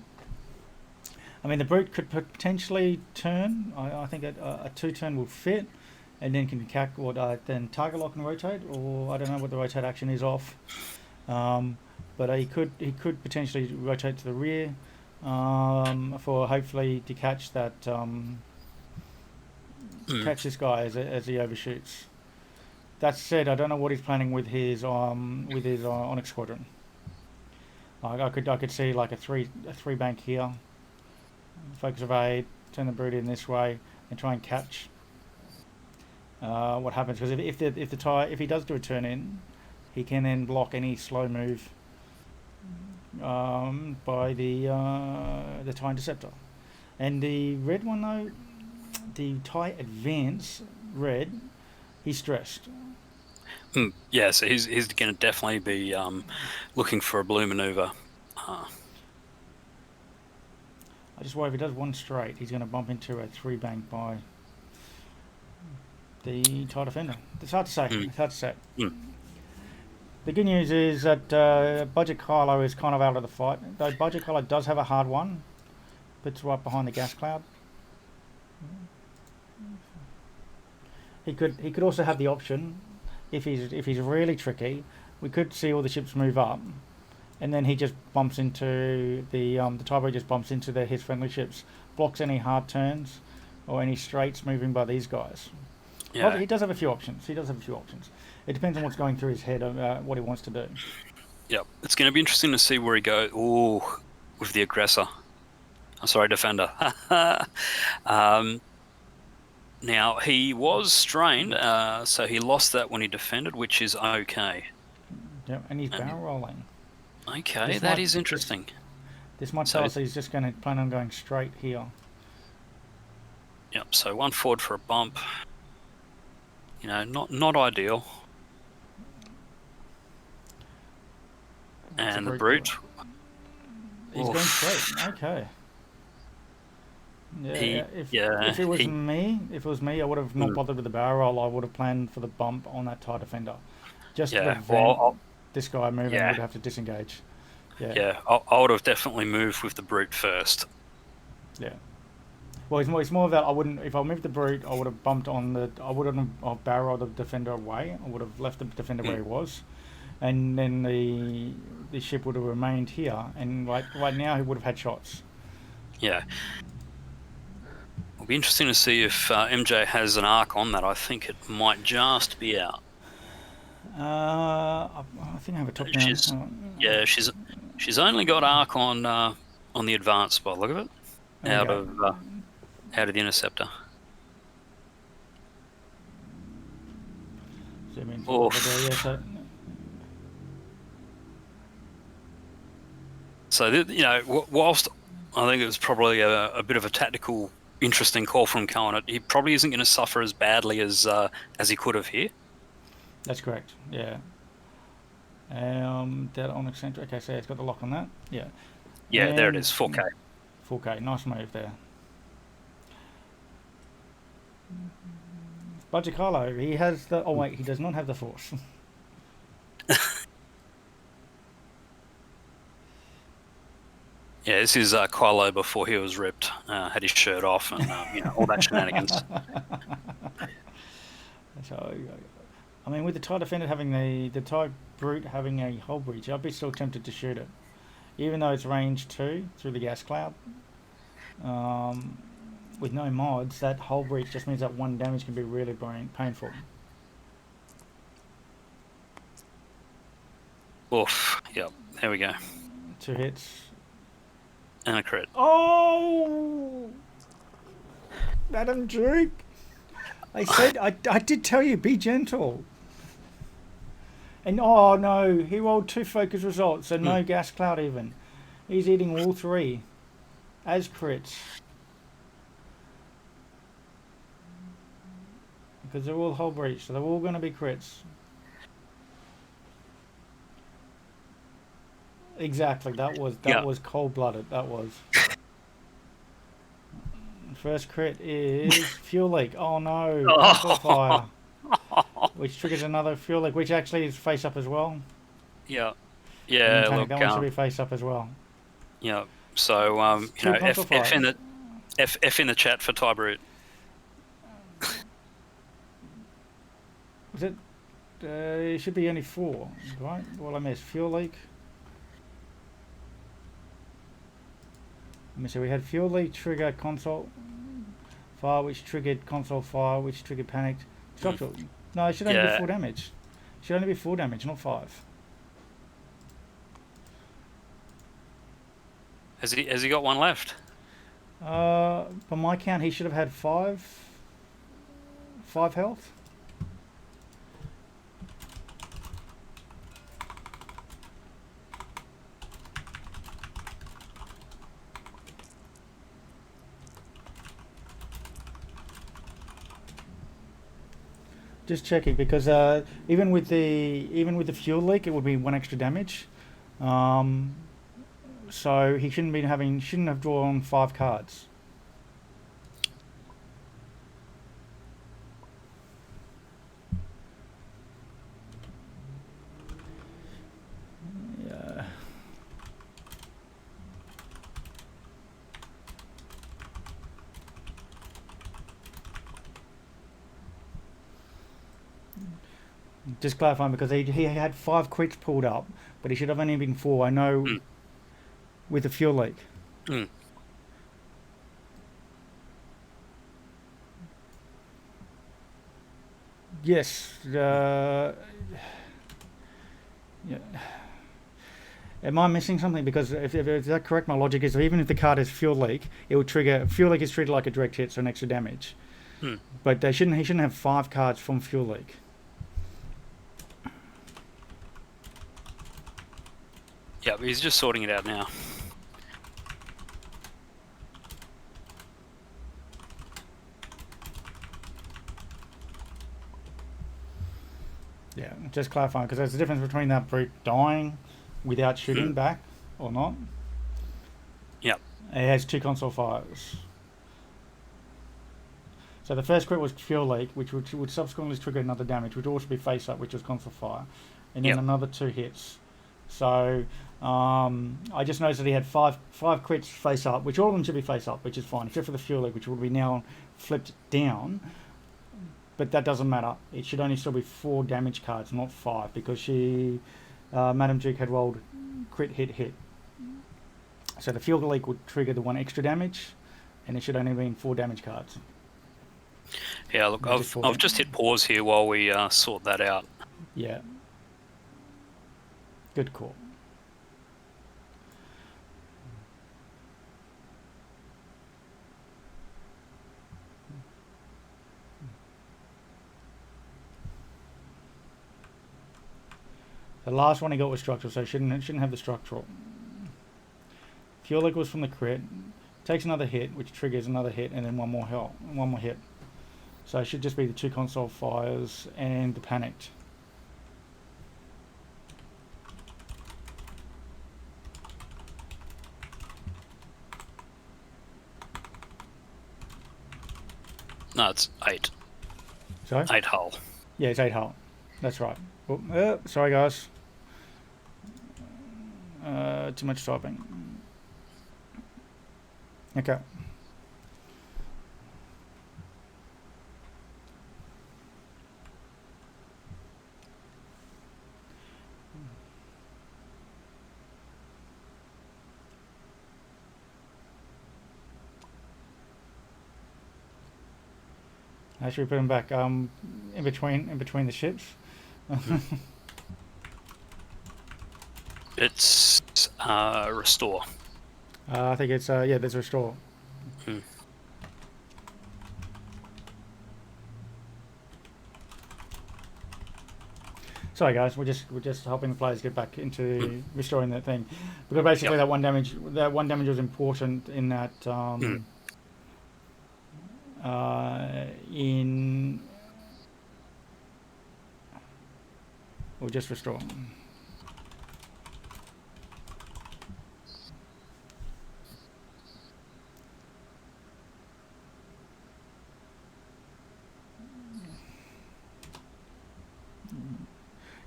I mean, the brute could potentially turn. I think a 2-turn will fit, and then can then target lock and rotate, or I don't know what the rotate action is off. But he could potentially rotate to the rear for hopefully to catch that catch this guy as he overshoots. That said, I don't know what he's planning with his Onyx Squadron. I could see like a three bank here, focus of 8, turn the brute in this way, and try and catch what happens. Because if he does do a turn in, he can then block any slow move by the TIE Interceptor. And the red one though, the TIE Advance red, he's stressed. Yeah, so he's going to definitely be looking for a blue maneuver. I just worry if he does one straight, he's going to bump into a 3 bank by the TIE Defender. It's hard to say. It's hard to say. The good news is that Budget Kylo is kind of out of the fight. Though Budget Kylo does have a hard one, but it's right behind the gas cloud. He could also have the option, if he's really tricky, we could see all the ships move up, and then he just bumps into the TIE just bumps into his friendly ships, blocks any hard turns or any straights moving by these guys. Yeah. Well, he does have a few options. It depends on what's going through his head, what he wants to do. Yep. It's going to be interesting to see where he goes. Ooh, with the aggressor. I'm sorry, defender. Now, he was strained, so he lost that when he defended, which is okay. Yep, and he's barrel rolling. Okay, that is interesting. This might tell us that he's just going to plan on going straight here. Yep, so 1 forward for a bump. Not ideal. And the brute. He's going straight. Okay. If it was me, I would have not bothered with the barrel roll. I would have planned for the bump on that TIE Defender. Just to prevent this guy moving, would have to disengage. Yeah, I would have definitely moved with the brute first. Yeah. Well, it's more of that. If I moved the brute, I would have bumped on I wouldn't have barrel rolled the defender away. I would have left the defender where he was, and then the ship would have remained here. And right now, he would have had shots. Yeah. It'll be interesting to see if MJ has an arc on that. I think it might just be out. I think I have a top down. She's only got arc on the advanced by the look of it. Out of the interceptor. So whilst I think it was probably a bit of a tactical, interesting call from Cohen, he probably isn't going to suffer as badly as he could have here. That's correct. Yeah. That on eccentric. Okay, so it's got the lock on that. Yeah. Yeah, there it is. 4K. 4K. Nice move there. Budget Carlo, he has the... Oh, wait, he does not have the Force. Yeah, this is Kylo before he was ripped, had his shirt off and, all that shenanigans. So, I mean, with the TIE Defender having the TIE Brute having a hull breach, I'd be still tempted to shoot it. Even though it's range 2 through the gas cloud. With no mods, that hull breach just means that 1 damage can be really painful. Oof, yep, there we go. 2 hits. And a crit. Oh! Madam Juke! I said, I did tell you, be gentle. And oh no, he rolled 2 focus results, so no gas cloud even. He's eating all 3 as crits. Because they're all hull breach, so they're all going to be crits. Exactly, that was cold-blooded, that was. First crit is fuel leak. Oh no, console fire. Which triggers another fuel leak, which actually is face up as well. Yeah. And Yeah, panic, look, that one should be face up as well. yeah. So, you know, F in the chat for Ty Brute. Was it? It should be only 4, right? Well, I missed fuel leak. Let me see. We had fuel leak trigger console fire, which triggered console fire, which triggered panicked. Structural. No, it should only be 4 damage. It should only be 4 damage, not 5. Has he got one left? By my count, he should have had 5 health. Just checking because even with the fuel leak, it would be 1 extra damage. So he shouldn't have drawn 5 cards. Yeah. Just clarifying because he had 5 crits pulled up, but he should have only been 4. I know with the fuel leak. Yes. Yeah. Am I missing something? Because if that correct, my logic is even if the card has fuel leak, it will trigger. Fuel leak is treated like a direct hit, so an extra damage. But he shouldn't have 5 cards from fuel leak. Yeah, but he's just sorting it out now. Yeah, just clarifying because there's a difference between that brute dying without shooting back or not. Yep. It has 2 console fires. So the first crit was fuel leak, which would subsequently trigger another damage, which would also be face up, which was console fire, and then another 2 hits. So I just noticed that he had 5 crits face up, which all of them should be face up, which is fine, except for the fuel leak, which would be now flipped down. But that doesn't matter. It should only still be 4 damage cards, not 5, because Madam Juke had rolled crit, hit. So the fuel leak would trigger the 1 extra damage, and it should only be 4 damage cards. Yeah, look, I've just hit pause here while we sort that out. Yeah. Good call. The last one he got was structural, so it shouldn't have the structural. Fuel leak was from the crit. Takes another hit, which triggers another hit, and then one more hit. So it should just be the 2 console fires and the panicked. No, it's 8. Sorry? 8 hull. Yeah, it's 8 hull. That's right. Oh, sorry, guys. Too much typing. Okay. Actually, put them back in between the ships. It's restore. I think it's there's restore. Sorry, guys. We're just helping the players get back into restoring that thing, because basically that one damage was important in that we'll just restore.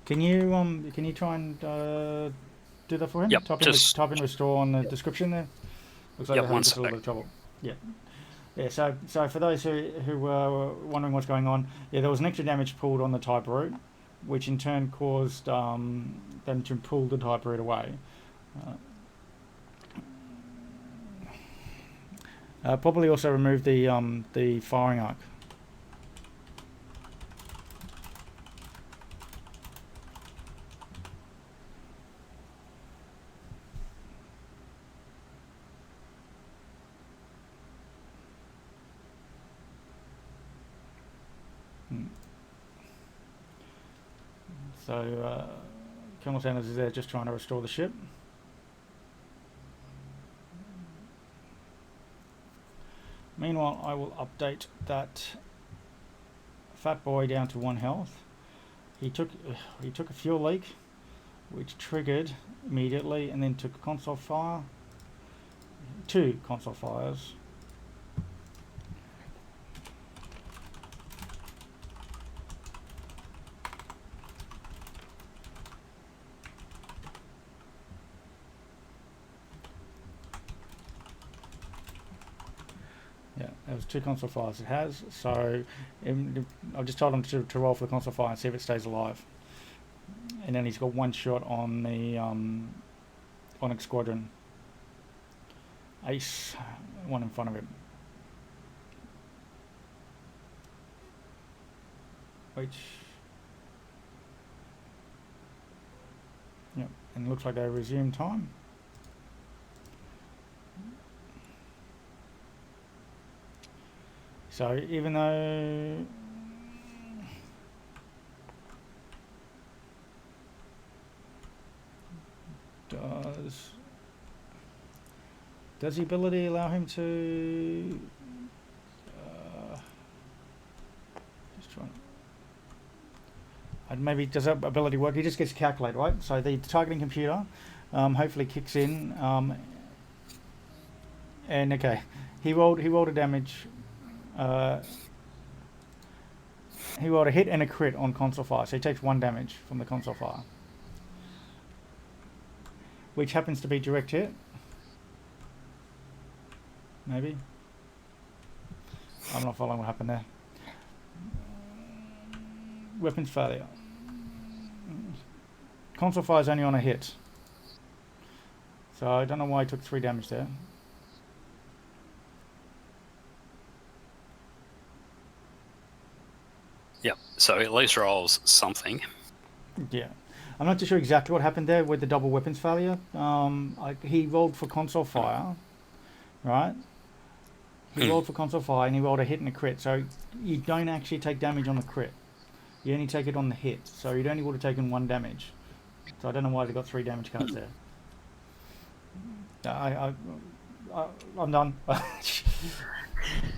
Can you try and do that for him? Yep, Type in restore on the description there. Looks like they're having just a little bit of trouble. Yeah. Yeah, so for those who were wondering what's going on, yeah, there was an extra damage pulled on the type root, which in turn caused them to pull the type root away. Probably also remove the firing arc. So Colonel Sanders is there just trying to restore the ship. Meanwhile, I will update that fat boy down to 1 health. He took a fuel leak, which triggered immediately, and then took a console fire. 2 console fires. Yeah, there was 2 console fires it has, so I've just told him to roll for the console fire and see if it stays alive. And then he's got 1 shot on the Onyx Squadron. Ace, 1 in front of him. Which, yeah, and it looks like they resume time. So even though does the ability allow him to just trying and maybe does that ability work? He just gets to calculate, right? So the targeting computer hopefully kicks in and okay, he rolled a damage. He rolled a hit and a crit on console fire, so he takes 1 damage from the console fire, which happens to be direct hit. Maybe. I'm not following what happened there. Weapons failure. Console fire is only on a hit, so I don't know why he took 3 damage there. Yep, so at least rolls something. Yeah. I'm not too sure exactly what happened there with the double weapons failure. He rolled for console fire, right? He rolled for console fire and he rolled a hit and a crit. So you don't actually take damage on the crit. You only take it on the hit. So you'd only would have taken 1 damage. So I don't know why they got 3 damage cards there. I'm done.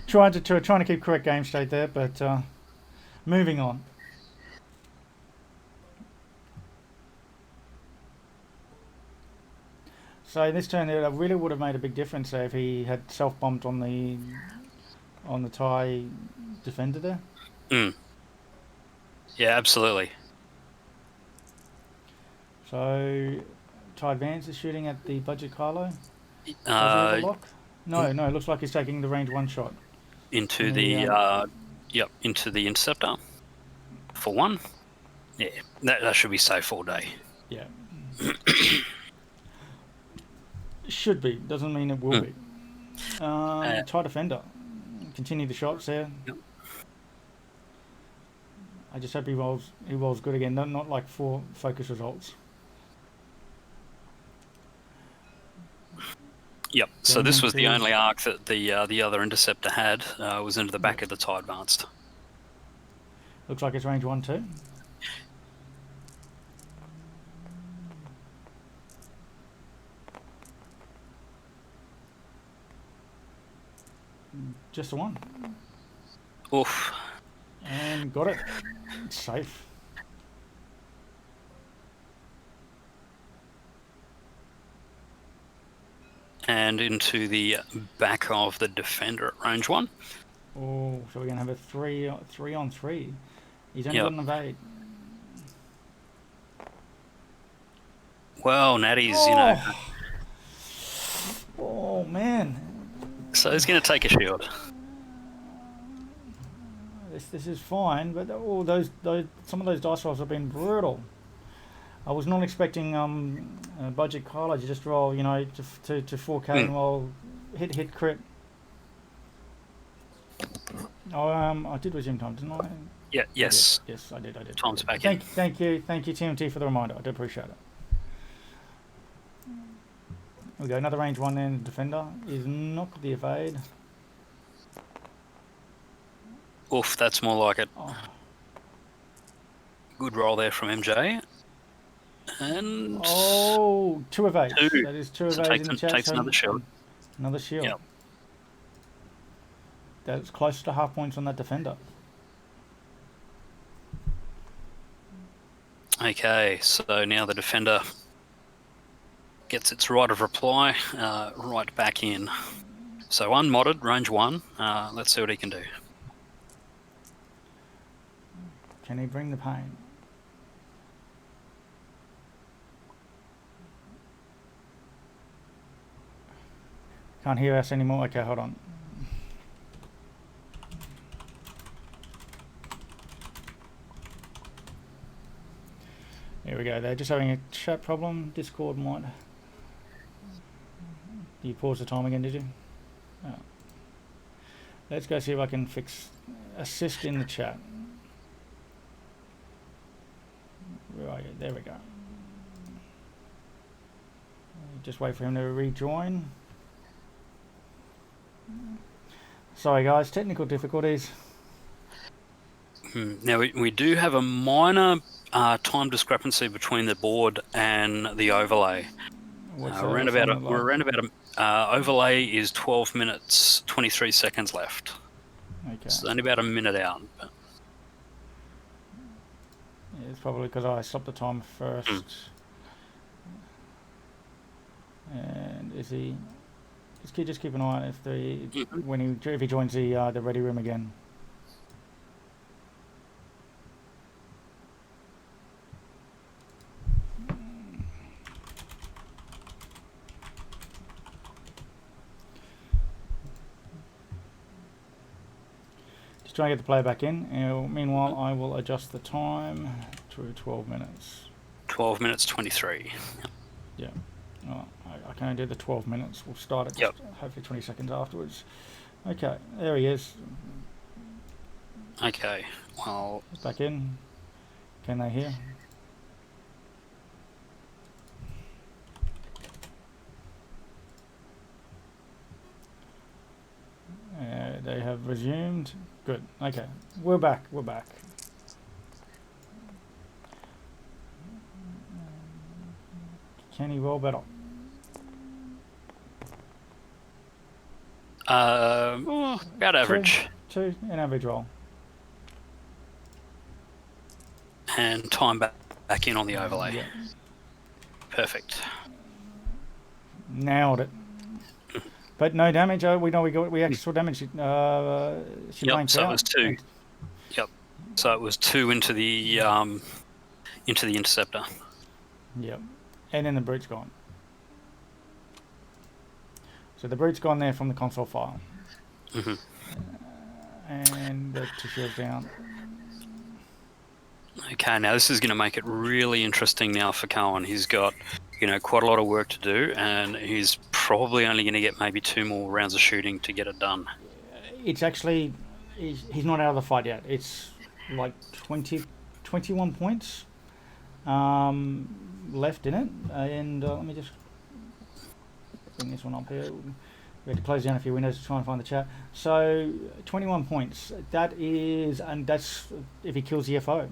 trying to keep correct game state there, but moving on. So in this turn there, it really would have made a big difference there if he had self-bombed on the TIE defender there. Yeah, absolutely. So TIE Advance is shooting at the budget Kylo. Does he have a lock? No, it looks like he's taking the range 1 shot. Into into the interceptor for 1. Yeah, that should be safe all day. Yeah. Should be. Doesn't mean it will be. TIE Defender. Continue the shots there. Yep. I just hope he rolls good again. Not like 4 focus results. Yep. So this was the only arc that the other interceptor had. Was into the back of the TIE Advanced. Looks like it's range 1 too. Just a 1. Oof. And got it. Safe. And into the back of the defender at range 1. Oh, so we're going to have a 3 on 3. He's only Yep. got an evade. Well, Natty's, you know, Oh, man. so he's going to take a shield. This is fine, but those some of those dice rolls have been brutal. I was not expecting budget Kylo to just roll, you know, to 4K and roll hit crit. Oh, I did resume time, didn't I? Yeah. Yes. Yes, I did. Time's back in. Thank you, TMT for the reminder. I do appreciate it. Here we go, another range 1 then. Defender is not got the evade. Oof, that's more like it. Oh. Good roll there from MJ. And 2 evades. 2. That is 2 So evades in the chat. takes so another shield. Another shield. Yep. That's close to half points on that defender. Okay, so now the defender gets its right of reply right back in. So unmodded, range 1. Let's see what he can do. Can he bring the pain? Can't hear us anymore. Okay, hold on. There we go. They're just having a chat problem. Discord might. You paused the time again, did you? Oh. Let's go see if I can fix assist in the chat. Where are you? There we go. Just wait for him to rejoin. Sorry guys, technical difficulties. Now we do have a minor time discrepancy between the board and the overlay. We're around about overlay is 12 minutes 23 seconds left. Okay. It's only about a minute out. But... Yeah, it's probably because I stopped the time first. And is he? Just keep an eye on if if he joins the ready room again. Just trying to get the player back in. Meanwhile, I will adjust the time to 12 minutes. 12 minutes 23. Yeah. Oh, I can only do the 12 minutes. We'll start it hopefully 20 seconds afterwards. Okay, there he is. Okay, well... Back in. Can they hear? They have resumed. Good. Okay, we're back. Can he roll better? About average. Two, an average roll. And time back in on the overlay. Yeah. Perfect. Nailed it. But no damage. We actually saw damage. She blanked so out. it was 2. Yep. So it was 2 into the interceptor. Yep. And then the brute's gone. So the brute's gone there from the console file. And the 2 shields down. Okay, now this is going to make it really interesting now for Cohen. He's got, quite a lot of work to do, and he's probably only going to get maybe 2 more rounds of shooting to get it done. It's actually, he's not out of the fight yet. It's like 21 points left in it. And let me just bring this one up here. We had to close down a few windows to try and find the chat. So 21 points. That is, and that's if he kills the FO.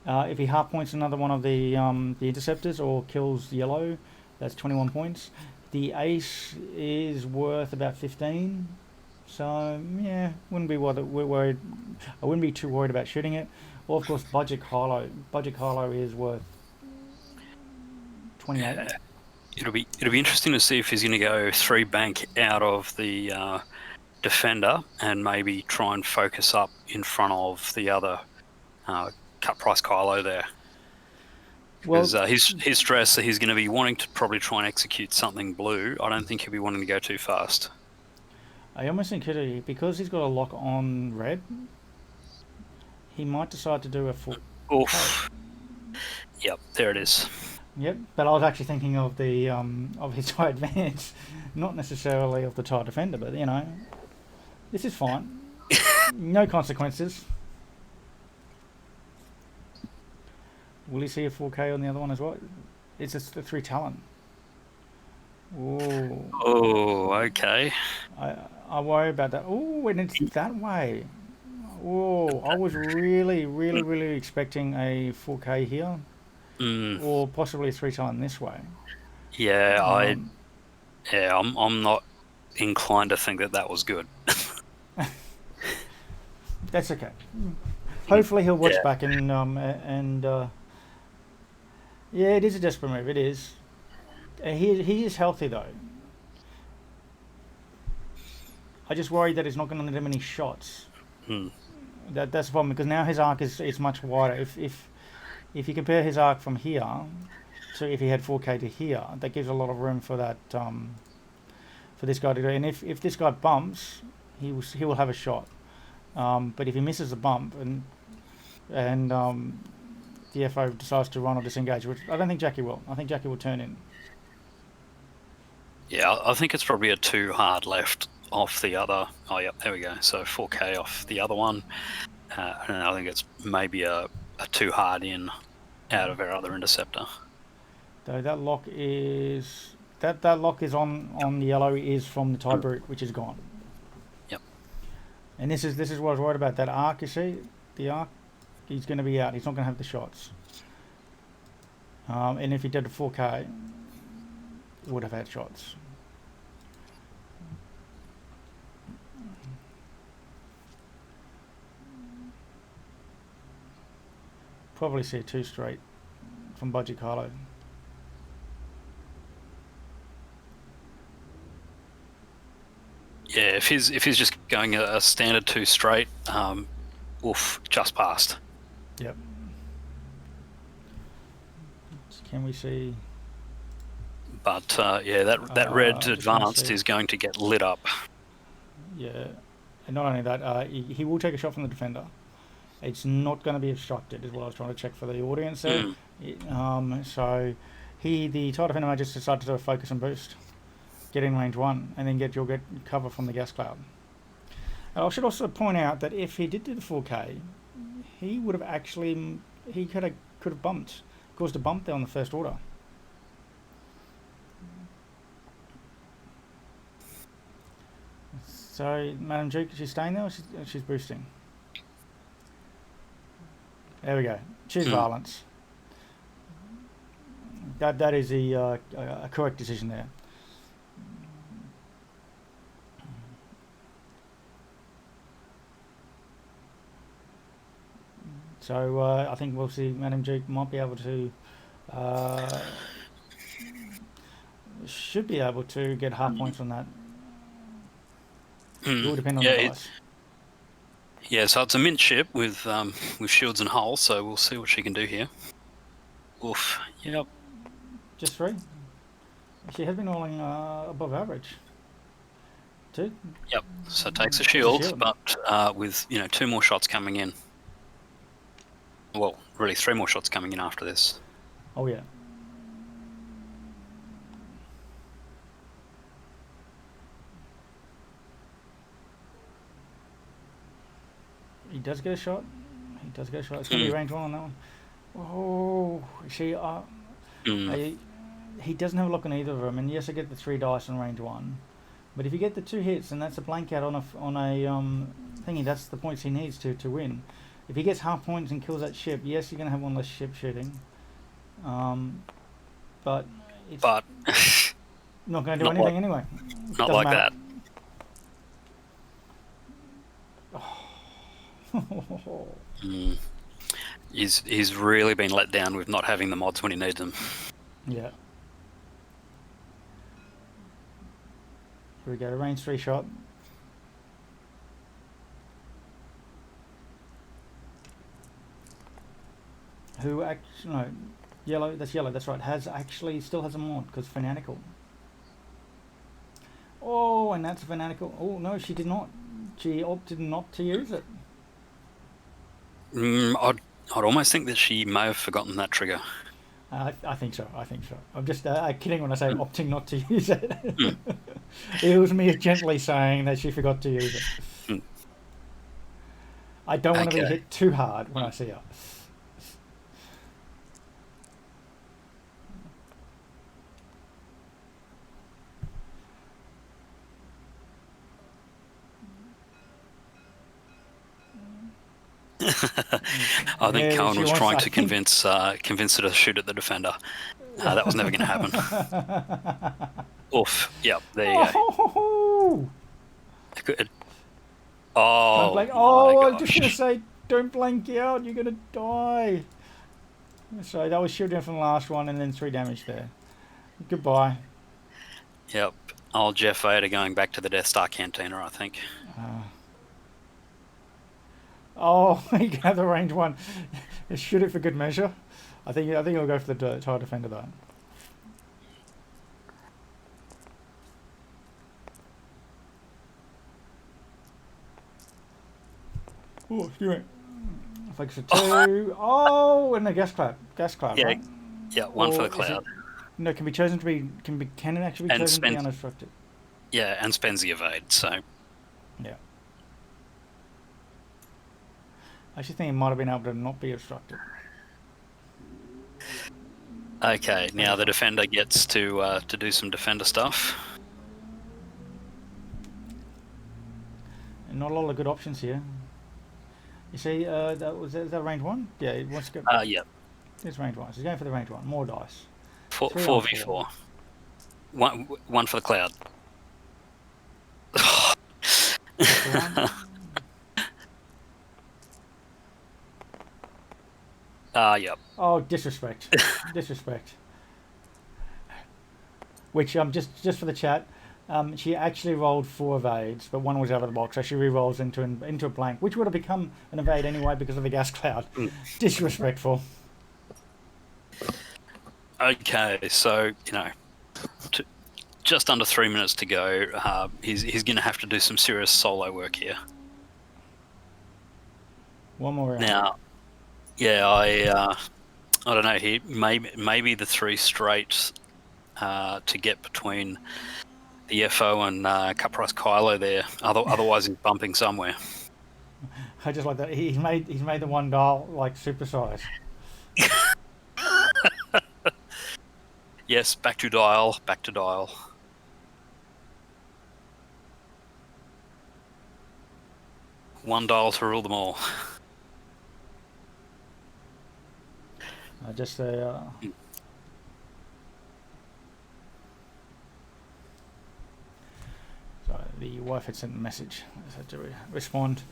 If he half points another one of the interceptors or kills yellow, that's 21 points. The ace is worth about 15. So yeah, wouldn't be worried. I wouldn't be too worried about shooting it. Well, of course, Budget Carlo. Budget Carlo is worth 28. It'll be interesting to see if he's going to go 3 bank out of the defender and maybe try and focus up in front of the other cut price Kylo there. Because his stress, he's going to be wanting to probably try and execute something blue. I don't think he'll be wanting to go too fast. I almost think because he's got a lock on red, he might decide to do a full. Oof. Yep, there it is. Yep, but I was actually thinking of the of his TIE advance, not necessarily of the TIE defender, but you know, this is fine. No consequences. Will he see a 4K on the other one as well? It's a 3 talent. Ooh. Oh, okay. I worry about that. Oh, and it's that way. Oh, I was really expecting a 4K here, or possibly a 3 talent this way. Yeah, I'm not inclined to think that was good. That's okay. Hopefully he'll watch back and yeah, it is a desperate move. It is. He is healthy though. I just worry that he's not going to let him any shots. That's the problem, because now his arc is much wider. If you compare his arc from here to if he had 4K to here, that gives a lot of room for that for this guy to do. And if this guy bumps, he will have a shot. But if he misses a bump and the FO decides to run or disengage, which I don't think Jackie will. I think Jackie will turn in. Yeah, I think it's probably a 2 hard left off the other. Oh, yep, there we go. So 4K off the other one. And I think it's maybe a 2 hard in out of our other interceptor. Though that lock is that lock is on the yellow is from the TIE brute, which is gone. Yep. And this is what I was worried about. That arc, you see, the arc, he's going to be out. He's not going to have the shots. And if he did a 4K, he would have had shots. Probably see a 2 straight from Budgie Carlo. Yeah, if he's just going a standard 2 straight, oof, just passed. Yep. Can we see? But yeah, that red advanced is going to get lit up. Yeah, and not only that, he will take a shot from the defender. It's not going to be obstructed, is what I was trying to check for the audience there. So the TIE defender may just decide to do a focus and boost, get in range 1, and then get cover from the gas cloud. And I should also point out that if he did do the 4K, he would have actually could have bumped, caused a bump there on the first order. So Madam Juke, she's staying there, or she's boosting? There we go. Choose violence. That is a correct decision there. So I think we'll see Madam Juke might be able to, should be able to get half points on that. It will depend on the dice. Yeah, so it's a mint ship with shields and hull, so we'll see what she can do here. Oof. Yep. Just 3. She has been rolling above average. 2. Yep. So it takes a shield, but with 2 more shots coming in. Well, really 3 more shots coming in after this. Oh yeah. He does get a shot. It's going to be range 1 on that one. Oh, he doesn't have a lock on either of them. And yes, I get the 3 dice on range 1. But if you get the 2 hits, and that's a blank out on a thingy, that's the points he needs to win. If he gets half points and kills that ship, yes, you're going to have 1 less ship shooting. But it's not going to do anything anyway. Not like that. He's really been let down with not having the mods when he needs them. Yeah. Here we go, range 3 shot. Who actually, no, yellow, that's right, still has a mod, because Fanatical. Oh, and that's Fanatical. Oh, no, she did not. She opted not to use it. I'd almost think that she may have forgotten that trigger. I think so. I'm just kidding when I say opting not to use it. It was me gently saying that she forgot to use it. I don't want to be hit too hard when I see her. I think Cohen was trying to convince her to shoot at the defender. That was never going to happen. Oof. Yep, there you go. Good. Oh, I'm just going to say, don't blank out. You're going to die. So that was shielding from the last one, and then 3 damage there. Goodbye. Yep. Old Jeff Vader going back to the Death Star Cantina, I think. He can have the range 1. Shoot it for good measure. I think he'll go for the tire defender though. Oh, excuse me. Focus for 2. And a gas cloud. Yeah, right? Yeah, 1 for the cloud. No, can it actually be chosen to be unobstructed? Yeah, and spends the evade, so. Yeah. I actually think it might have been able to not be obstructed. Okay, now the defender gets to do some defender stuff. And not a lot of good options here. You see, is that range 1? Yeah, it wants to go. Yeah. It's range 1. So he's going for the range 1. More dice. 4v4. 1 for the cloud. Yep. Oh, disrespect. Disrespect. Which, just for the chat, she actually rolled 4 evades, but 1 was out of the box, so she re-rolls into a blank, which would have become an evade anyway because of the gas cloud. Disrespectful. Okay, so, just under 3 minutes to go. He's going to have to do some serious solo work here. One more round. Now, yeah, I don't know. He maybe the 3 straight to get between the FO and Cut Price Kylo there. Otherwise, he's bumping somewhere. I just like that. He's made the 1 dial like supersize. Yes, back to dial. 1 dial to rule them all. Just so the wife had sent a message. I just had to respond.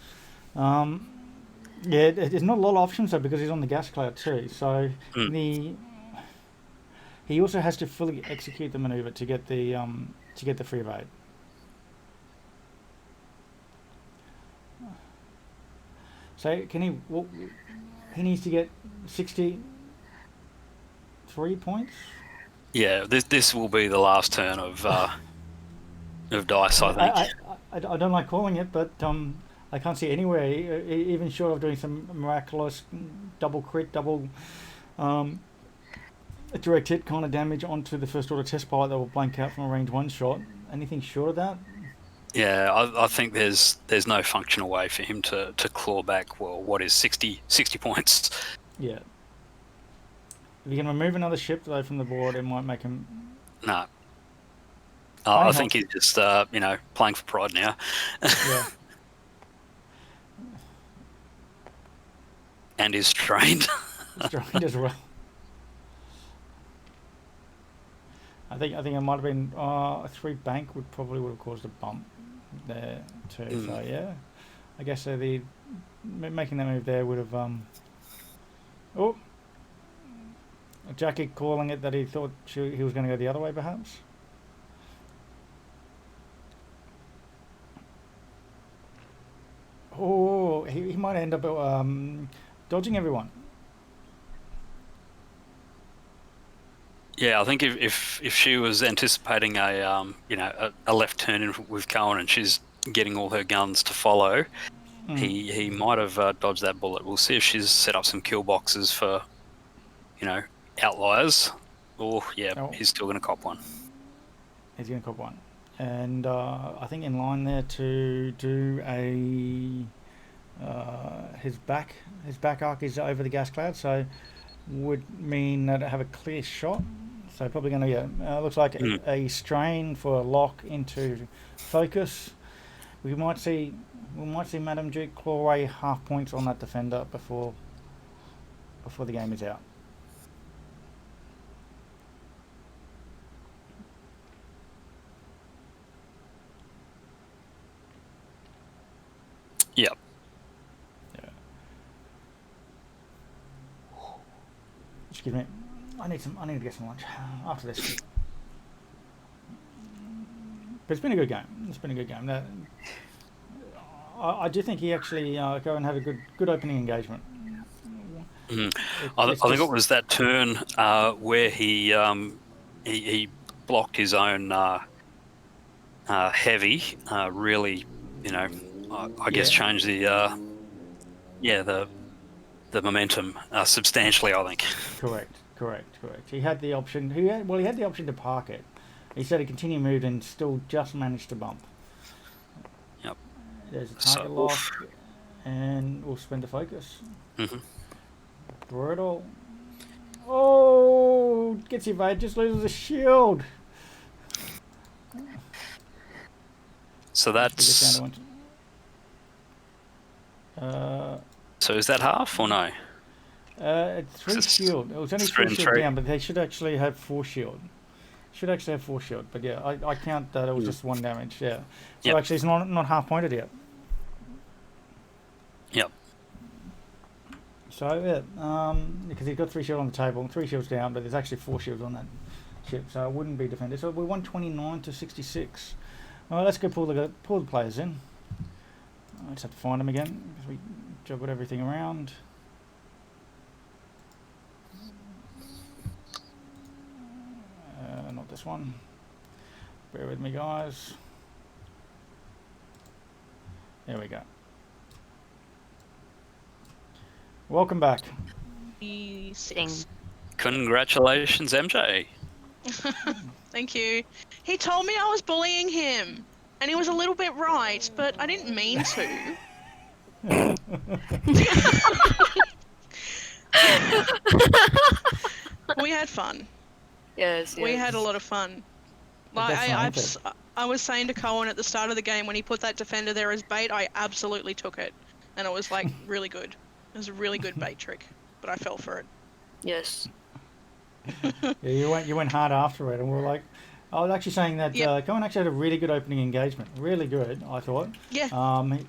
Yeah, there's not a lot of options though because he's on the gas cloud too. So he also has to fully execute the maneuver to get the free evade. So he needs to get 63 points. Yeah, this will be the last turn of dice, I think. I don't like calling it, but I can't see anywhere, even short of doing some miraculous double crit, double direct hit kind of damage onto the first order test pilot that will blank out from a range 1 shot. Anything short of that? Yeah, I think there's no functional way for him to claw back, well, what is 60 points? Yeah. If you can remove another ship though from the board, it might make him... No. I think he's just, playing for pride now. Yeah. And is strained. Strained as well. I think it might have been a 3 bank would have caused a bump there too. So yeah, I guess making that move there would have. Oh, Jackie calling it that he thought he was going to go the other way, perhaps. Oh, he might end up dodging everyone. Yeah, I think if she was anticipating a left turn in with Cohen and she's getting all her guns to follow, he might have dodged that bullet. We'll see if she's set up some kill boxes for, outliers. Or he's still going to cop one. He's going to cop one, and I think in line there to do his back arc is over the gas cloud, so would mean that I have a clear shot. So probably going to looks like a strain for a lock into focus. We might see Madam Juke claw away half points on that defender before the game is out. Yep. Yeah. Excuse me. I need to get some lunch after this. But it's been a good game. I do think he actually go and have a good opening engagement. I think it was that turn where he blocked his own heavy. Really, I guess changed the momentum substantially. I think. Correct. He had the option. He had the option to park it. He said he continued moved and still just managed to bump. Yep. There's a target lock, and we'll spend the focus. Brutal. Oh, gets evaded, just loses a shield. So that's. So is that half or no? It's 3 shield. It was only 3 shield down, but they should actually have 4 shield. But yeah, I count that it was just 1 damage. Yeah. So actually, it's not half pointed yet. Yep. So because he's got 3 shield on the table, 3 shields down, but there's actually 4 shields on that ship, so it wouldn't be defended. So we're 129 to 66. Well, let's go pull the players in. I just have to find them again because we juggled everything around. Not this one. Bear with me, guys. There we go. Welcome back. Congratulations, MJ. Thank you. He told me I was bullying him, and he was a little bit right, but I didn't mean to. We had fun. Yes. We had a lot of fun. Like I was saying to Cohen at the start of the game when he put that defender there as bait, I absolutely took it, and it was like really good. It was a really good bait trick, but I fell for it. Yes. Yeah, you went hard after it, and we were like, I was actually saying that Cohen actually had a really good opening engagement, really good, I thought. Yeah.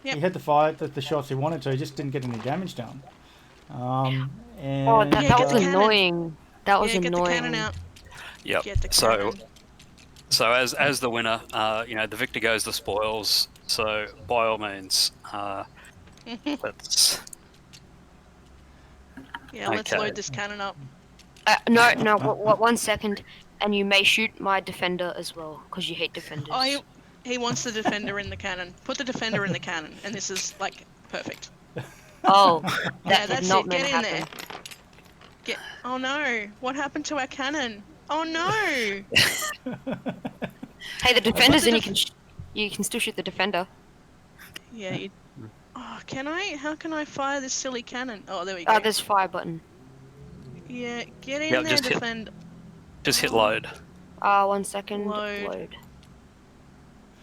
He had to fire the shots he wanted to, he just didn't get any damage done. And that was annoying. That was annoying. Get the cannon out. Yep. So as the winner, the victor goes the spoils. So by all means, let's. Yeah, let's load this cannon up. No, 1 second, and you may shoot my defender as well, because you hate defenders. Oh, he wants the defender in the cannon. Put the defender in the cannon, and this is like perfect. Oh, that's it. Get in there. Oh no! What happened to our cannon? Oh no! Hey, the defender's in. You can still shoot the defender. Yeah. Oh, can I? How can I fire this silly cannon? Oh, there we go. There's fire button. Yeah, get in there, defend. Just hit load. 1 second. Load.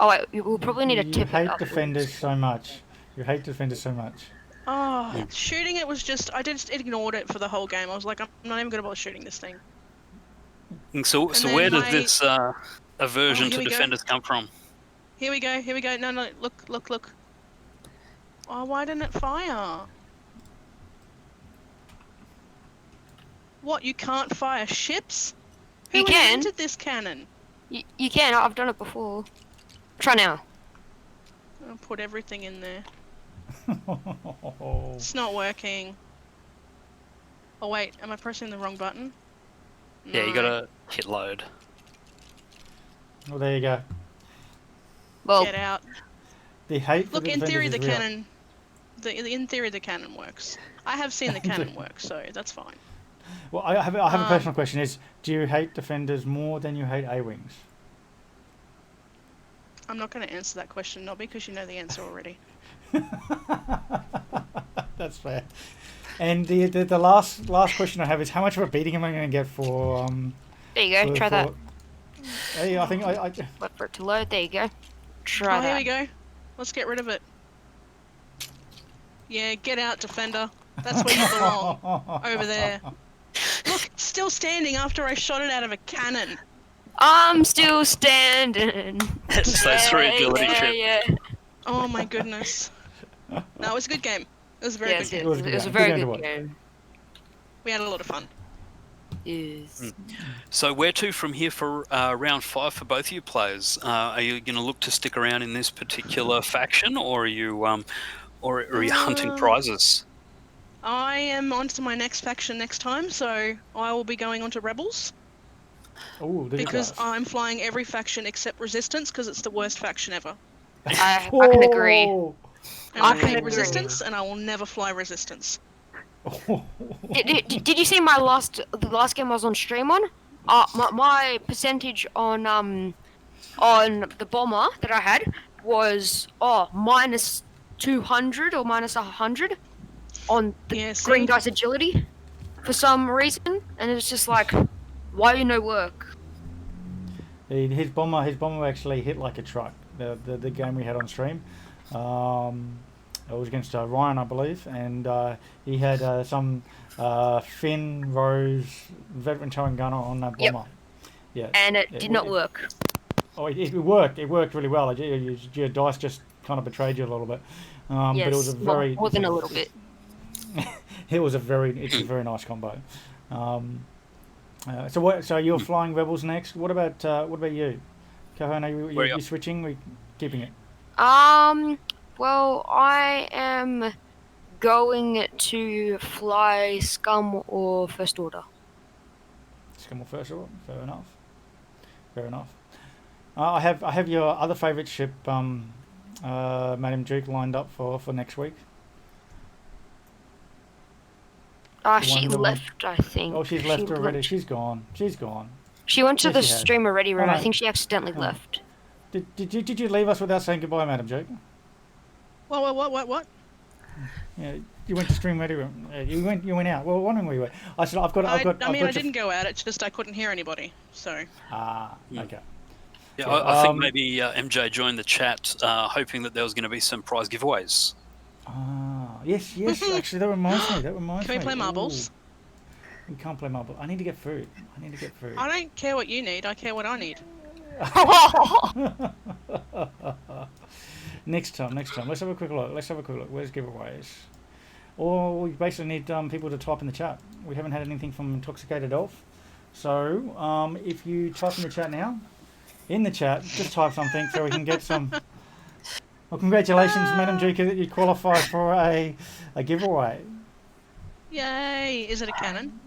Oh wait, we'll probably need a tip. You hate defenders so much. Oh, shooting it was just... I just ignored it for the whole game. I was like, I'm not even going to bother shooting this thing. So where does this aversion to defenders come from? Here we go. No, look. Oh, why didn't it fire? What, you can't fire ships? Who You can. invented this cannon? You can. I've done it before. Try now. I'll put everything in there. It's not working. Oh wait, am I pressing the wrong button? Yeah, you No. gotta hit load. Well, there you go. Well, Get out. The hate for Look, the in theory defenders the is real. cannon... in theory the cannon works. I have seen the cannon work, so that's fine. Well, I have a personal question: is do you hate defenders more than you hate A-wings? I'm not going to answer that question, Nobby, because you know the answer already. That's fair. And the last question I have is how much of a beating am I going to get for? there you go. Try that. Hey, I think I Wait for it to load. There you go. Try Oh, that. here we go. Let's get rid of it. Yeah, get out, defender. That's where you belong. Over there. Look, it's still standing after I shot it out of a cannon. I'm still standing. It's those three agility yeah, trip. yeah. Oh my goodness. No, it was a good game. It was a very Yes, good it game. was a good was a game. very Good game to good watch. game. We had a lot of fun. Yes. So where to from here for round 5 for both of you players? Are you going to look to stick around in this particular faction, or are you hunting prizes? I am on to my next faction next time, so I will be going on to Rebels. Oh, Because I'm flying every faction except Resistance, because it's the worst faction ever. I can agree. And I I can hate agree. Resistance, and I will never fly Resistance. Did you see the last game I was on stream on? My percentage on the bomber that I had was minus 200 or minus 100 on the Yeah, see? green dice agility for some reason, and it's just like, why you no work? His bomber actually hit like a truck. The game we had on stream, it was against Ryan, I believe, and he had some Finn Rose veteran towing gunner on that Yep. bomber. Yeah, And it did not work. Oh, it worked. It worked really well. Your dice just kind of betrayed you a little bit, Yes, but it was a very more than a little bit. it's a very nice combo. So you're flying Rebels next. What about you, Cohen? Are you switching? We keeping it? Well, I am going to fly Scum or First Order. Scum or First Order? Fair enough. Fair enough. I have your other favourite ship, Madam Juke, lined up for next week. She left, I think. Oh, she's left already. She's gone. She went to Yes, the she has. streamer ready room. Oh, no. I think she accidentally left. Did you leave us without saying goodbye, Madam Juke? What? Yeah, you went to stream ready room. You went out. Well, wondering where you went. I said I've got. I your... didn't go out. It's just I couldn't hear anybody. So. Okay. Yeah, I think maybe MJ joined the chat hoping that there was going to be some prize giveaways. Yes. Actually, that reminds me. Can we play marbles? Ooh. We can't play marbles. I need to get food. I don't care what you need. I care what I need. Next time. Let's have a quick look. Where's giveaways? Or we basically need people to type in the chat. We haven't had anything from Intoxicated Elf. So if you type in the chat now, just type something so we can get some. Well, congratulations, Madam Juke, that you qualify for a giveaway. Yay! Is it a cannon?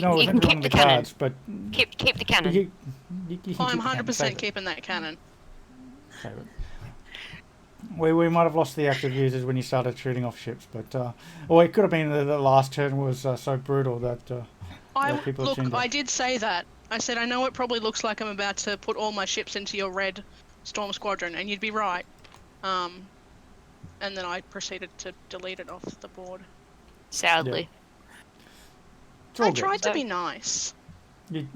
No, you can keep the cannon. Cards, but Keep the cannon. you can I'm keep the cannon. 100% Save it. keeping that cannon. Save it. We might have lost the active users when you started shooting off ships, but or it could have been the last turn was so brutal that people tuned in. I did say that. I said I know it probably looks like I'm about to put all my ships into your red Storm Squadron, and you'd be right. And then I proceeded to delete it off the board. Sadly. Yeah. I tried to be nice. You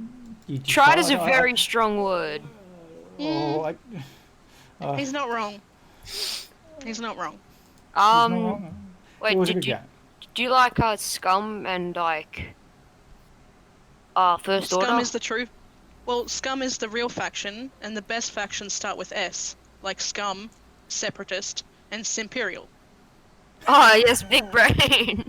Tried is a very strong word. He's not wrong. He's not wrong. Wait, do you like Scum and like First Order? Scum is the true. Well, Scum is the real faction, and the best factions start with S, like Scum, Separatist, and Simperial. Oh yes, big brain.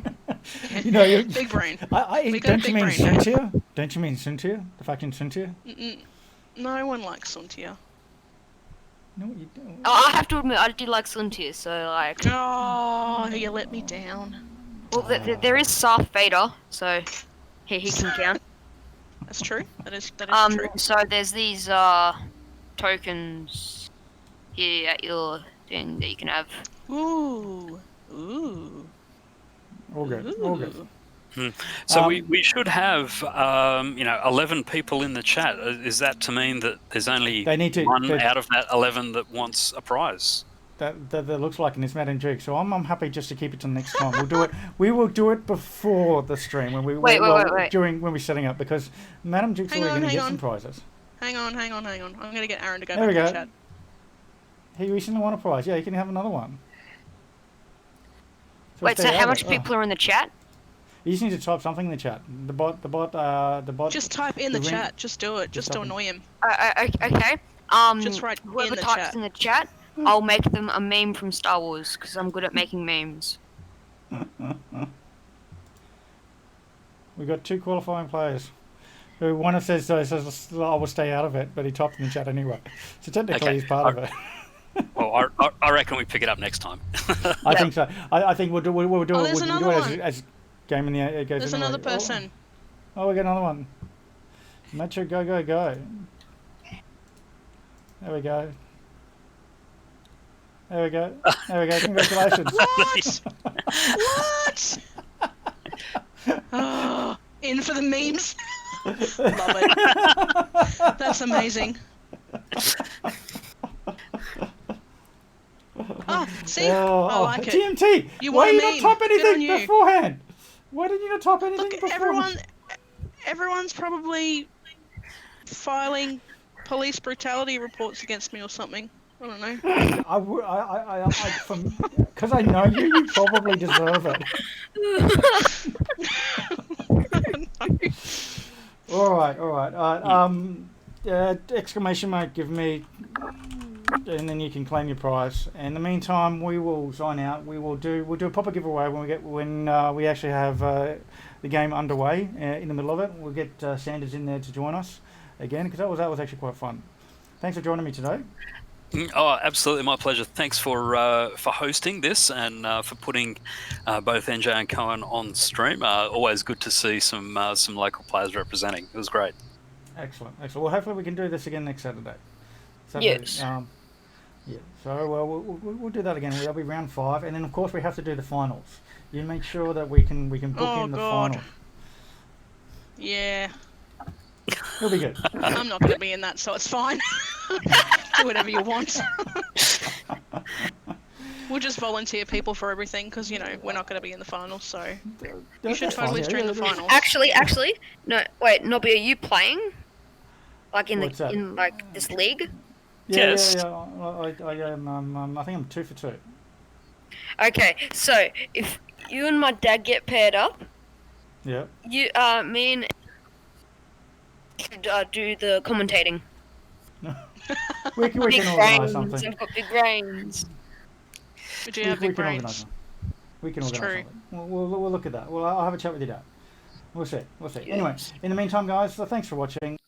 You know, Big brain. don't you mean Cynthia? Don't you mean Cynthia? The fucking Cynthia? No one likes Suntia. No, you don't. I have to admit, I do like Slintier, so like. Oh, you let me down. Well, there is Saf Vader, so he can count. That's true. That is true. So there's these tokens here at your thing that you can have. Ooh. All good. All good. So we should have 11 people in the chat. Is that to mean that there's only one out of that 11 that wants a prize? That looks like in this Madam Juke. So I'm happy just to keep it till next time. We'll do it. We will do it before the stream when wait. During when we're setting up, because Madam Juke's already going to get some prizes. Hang on. I'm going to get Aaron to go There back we go. in the chat. He recently won a prize. Yeah, you can have another one. Wait, so how much people are in the chat? You just need to type something in the chat. The bot. Just type in the chat. Just do it. Just to annoy him. Okay. Just write whoever in the types chat. in the chat, I'll make them a meme from Star Wars because I'm good at making memes. We've got 2 qualifying players. One of says I will stay out of it, but he typed in the chat anyway. So technically he's part of it. Well, I reckon we pick it up next time. I think so. I think we'll do there's it another one. as game in the it goes. There's anyway. another person. Oh, we got another one. Metro, go. There we go. Congratulations. What? Oh, in for the memes. Love it. That's amazing. See? I like it. TMT! You Why want did a you not type meme? Good on anything you. beforehand? Why did you not type anything Look, beforehand? everyone's probably filing police brutality reports against me or something. I don't know. Because I know you probably deserve it. All right. Exclamation mark, give me, and then you can claim your prize. In the meantime, we will sign out. We'll do a proper giveaway when we actually have the game underway. In the middle of it, we'll get Sanders in there to join us again, because that was actually quite fun. Thanks for joining me today. Oh, absolutely, my pleasure. Thanks for hosting this and for putting both NJ and Cohen on stream. Always good to see some local players representing. It was great. Excellent. Well, hopefully we can do this again next Saturday. Yes. Yeah. So we'll do that again. That'll be round 5, and then of course we have to do the finals. You make sure that we can book in the finals. Yeah. It'll be good. I'm not going to be in that, so it's fine. Do whatever you want. We'll just volunteer people for everything because, we're not going to be in the finals, so you should totally stream the finals. Actually, no, wait, Nobby, are you playing? Like in this league? Yes. Yeah. I think I'm 2 for 2. Okay, so if you and my dad get paired up, Yeah. me and should do the commentating. we can Big organise brains. something. I've got big brains. Would you have big brains? We can It's organise true. something. We'll look at that. I'll have a chat with your dad. We'll see. Yes. Anyway, in the meantime, guys, thanks for watching.